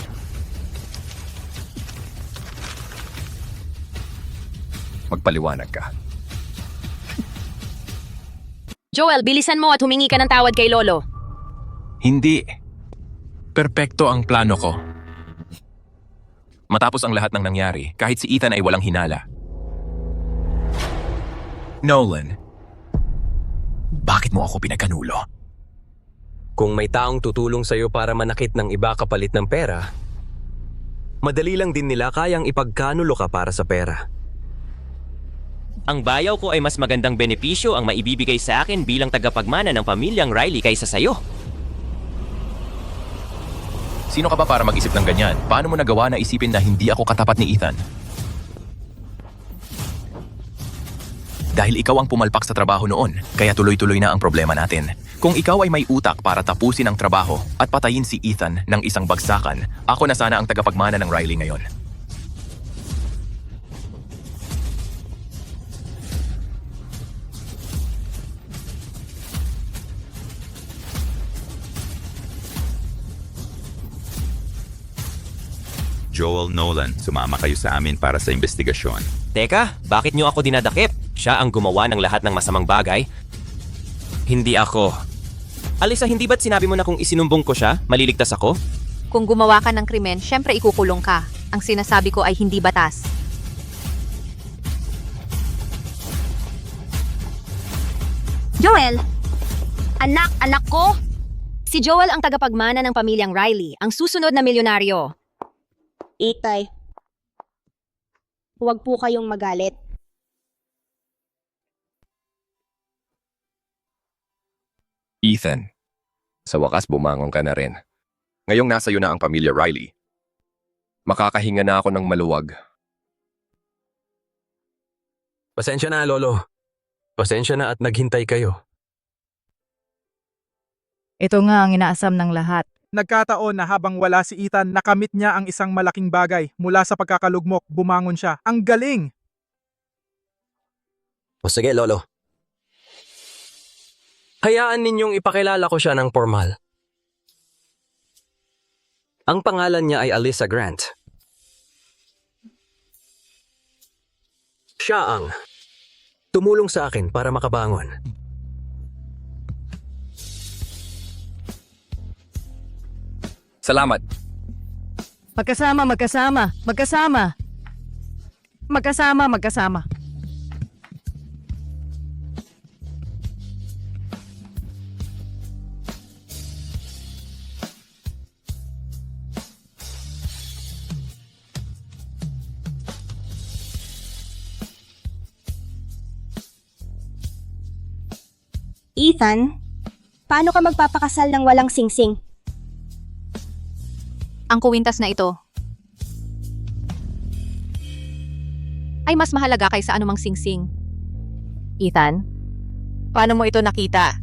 Magpaliwanag ka. Joel, bilisan mo at humingi ka ng tawad kay Lolo. Hindi. Perpekto ang plano ko. Matapos ang lahat ng nangyari, kahit si Ethan ay walang hinala. Nolan, bakit mo ako pinagkanulo? Kung may taong tutulong sa'yo para manakit ng iba kapalit ng pera, madali lang din nila kayang ipagkanulo ka para sa pera. Ang bayaw ko ay mas magandang benepisyo ang maibibigay sa akin bilang tagapagmana ng pamilyang Riley kaysa sayo. Sino ka ba para mag-isip ng ganyan? Paano mo nagawa na isipin na hindi ako katapat ni Ethan? Dahil ikaw ang pumalpak sa trabaho noon, kaya tuloy-tuloy na ang problema natin. Kung ikaw ay may utak para tapusin ang trabaho at patayin si Ethan ng isang bagsakan, ako na sana ang tagapagmana ng Riley ngayon. Joel Nolan, sumama kayo sa amin para sa investigasyon. Teka, bakit niyo ako dinadakip? Siya ang gumawa ng lahat ng masamang bagay. Hindi ako. Alisa, hindi ba't sinabi mo na kung isinumbong ko siya, maliligtas ako? Kung gumawa ka ng krimen, syempre ikukulong ka. Ang sinasabi ko ay hindi batas. Joel! Anak ko! Si Joel ang tagapagmana ng pamilyang Riley, ang susunod na milyonaryo. Itay, huwag po kayong magalit. Ethan, sa wakas bumangon ka na rin. Ngayong nasa iyo na ang pamilya Riley, makakahinga na ako ng maluwag. Pasensya na, Lolo. Pasensya na at naghintay kayo. Ito nga ang inaasam ng lahat. Nagkataon na habang wala si Ethan, nakamit niya ang isang malaking bagay. Mula sa pagkakalugmok, bumangon siya. Ang galing! O sige, Lolo. Hayaan ninyong ipakilala ko siya ng formal. Ang pangalan niya ay Alyssa Grant. Siya ang tumulong sa akin para makabangon. Salamat. Magkasama. Ethan, paano ka magpapakasal ng walang singsing? Ang kuwintas na ito ay mas mahalaga kaysa anumang singsing. Ethan, paano mo ito nakita?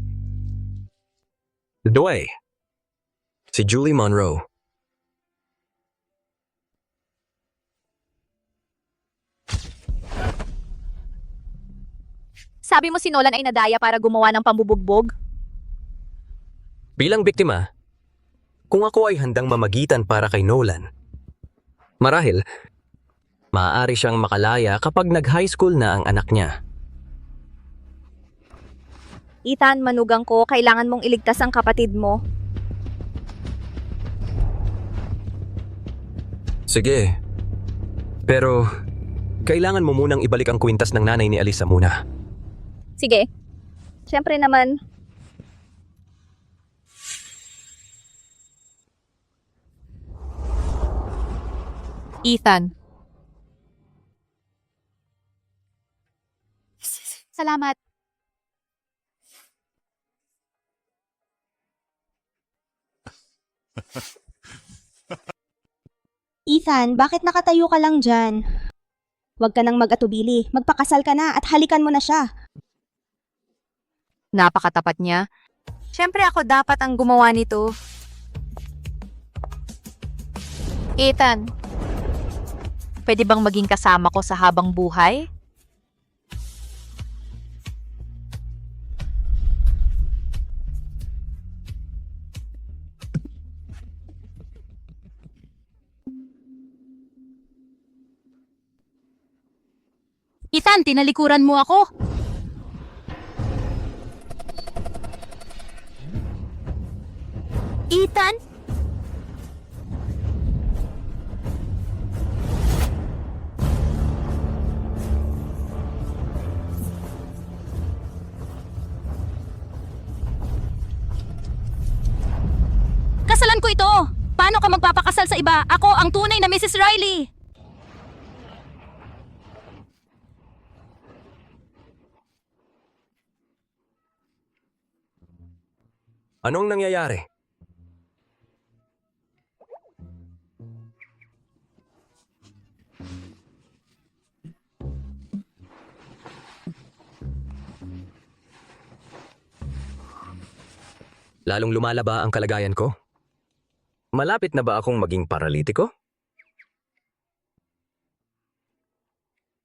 Dway. Si Julie Monroe. Sabi mo si Nolan ay nadaya para gumawa ng pambubugbog? Bilang biktima, kung ako ay handang mamagitan para kay Nolan, marahil, maaari siyang makalaya kapag nag-high school na ang anak niya. Ethan, manugang ko, kailangan mong iligtas ang kapatid mo. Sige. Pero, kailangan mo munang ibalik ang kwintas ng nanay ni Alyssa muna. Sige. Siyempre naman. Ethan, Salamat. Ethan, bakit nakatayo ka lang dyan? Huwag ka nang mag-atubili. Magpakasal ka na at halikan mo na siya. napakatapat niya. Siyempre ako dapat ang gumawa nito. Ethan, pwede bang maging kasama ko sa habang buhay? Ethan, tinalikuran mo ako. Ethan? Kasalan ko ito. Paano ka magpapakasal sa iba? Ako ang tunay na Mrs. Riley. Anong nangyayari? Lalong lumalaba ang kalagayan ko. Malapit na ba akong maging paralitiko?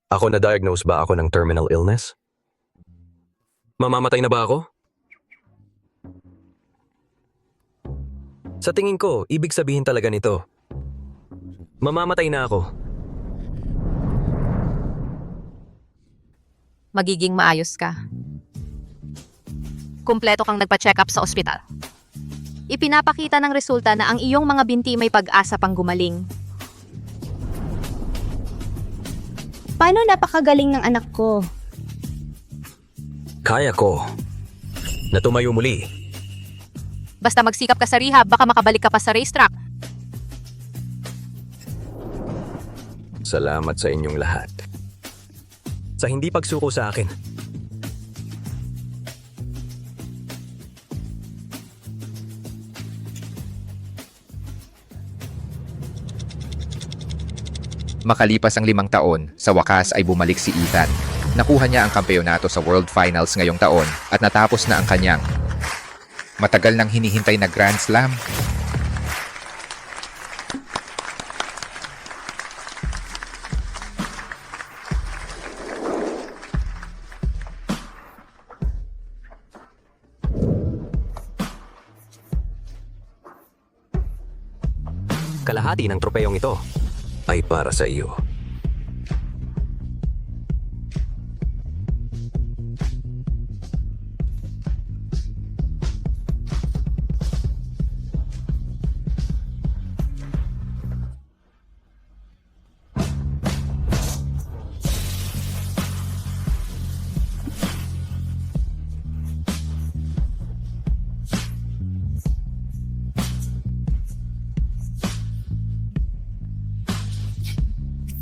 Ako na-diagnose ba ako ng terminal illness? Mamamatay na ba ako? Sa tingin ko, ibig sabihin talaga nito. Mamamatay na ako. Magiging maayos ka. Kumpleto kang nagpa-check up sa ospital. Ipinapakita ng resulta na ang iyong mga binti may pag-asa pang gumaling. Paano napakagaling ng anak ko? Kaya ko. Na tumayo muli. Basta magsikap ka sa rehab, baka makabalik ka pa sa racetrack. Salamat sa inyong lahat. Sa hindi pagsuko sa akin. Makalipas ang 5 taon, sa wakas ay bumalik si Ethan. Nakuha niya ang kampeonato sa World Finals ngayong taon at natapos na ang kanyang matagal nang hinihintay na Grand Slam. Kalahati ng tropeyong ito ay para sa iyo.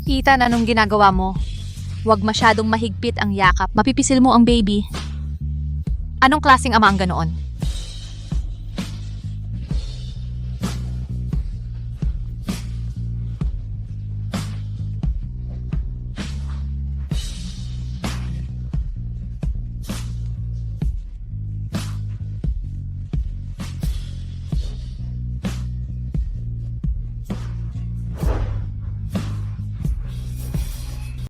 Ethan, anong ginagawa mo? Huwag masyadong mahigpit ang yakap. Mapipisil mo ang baby. Anong klaseng ama ang ganoon?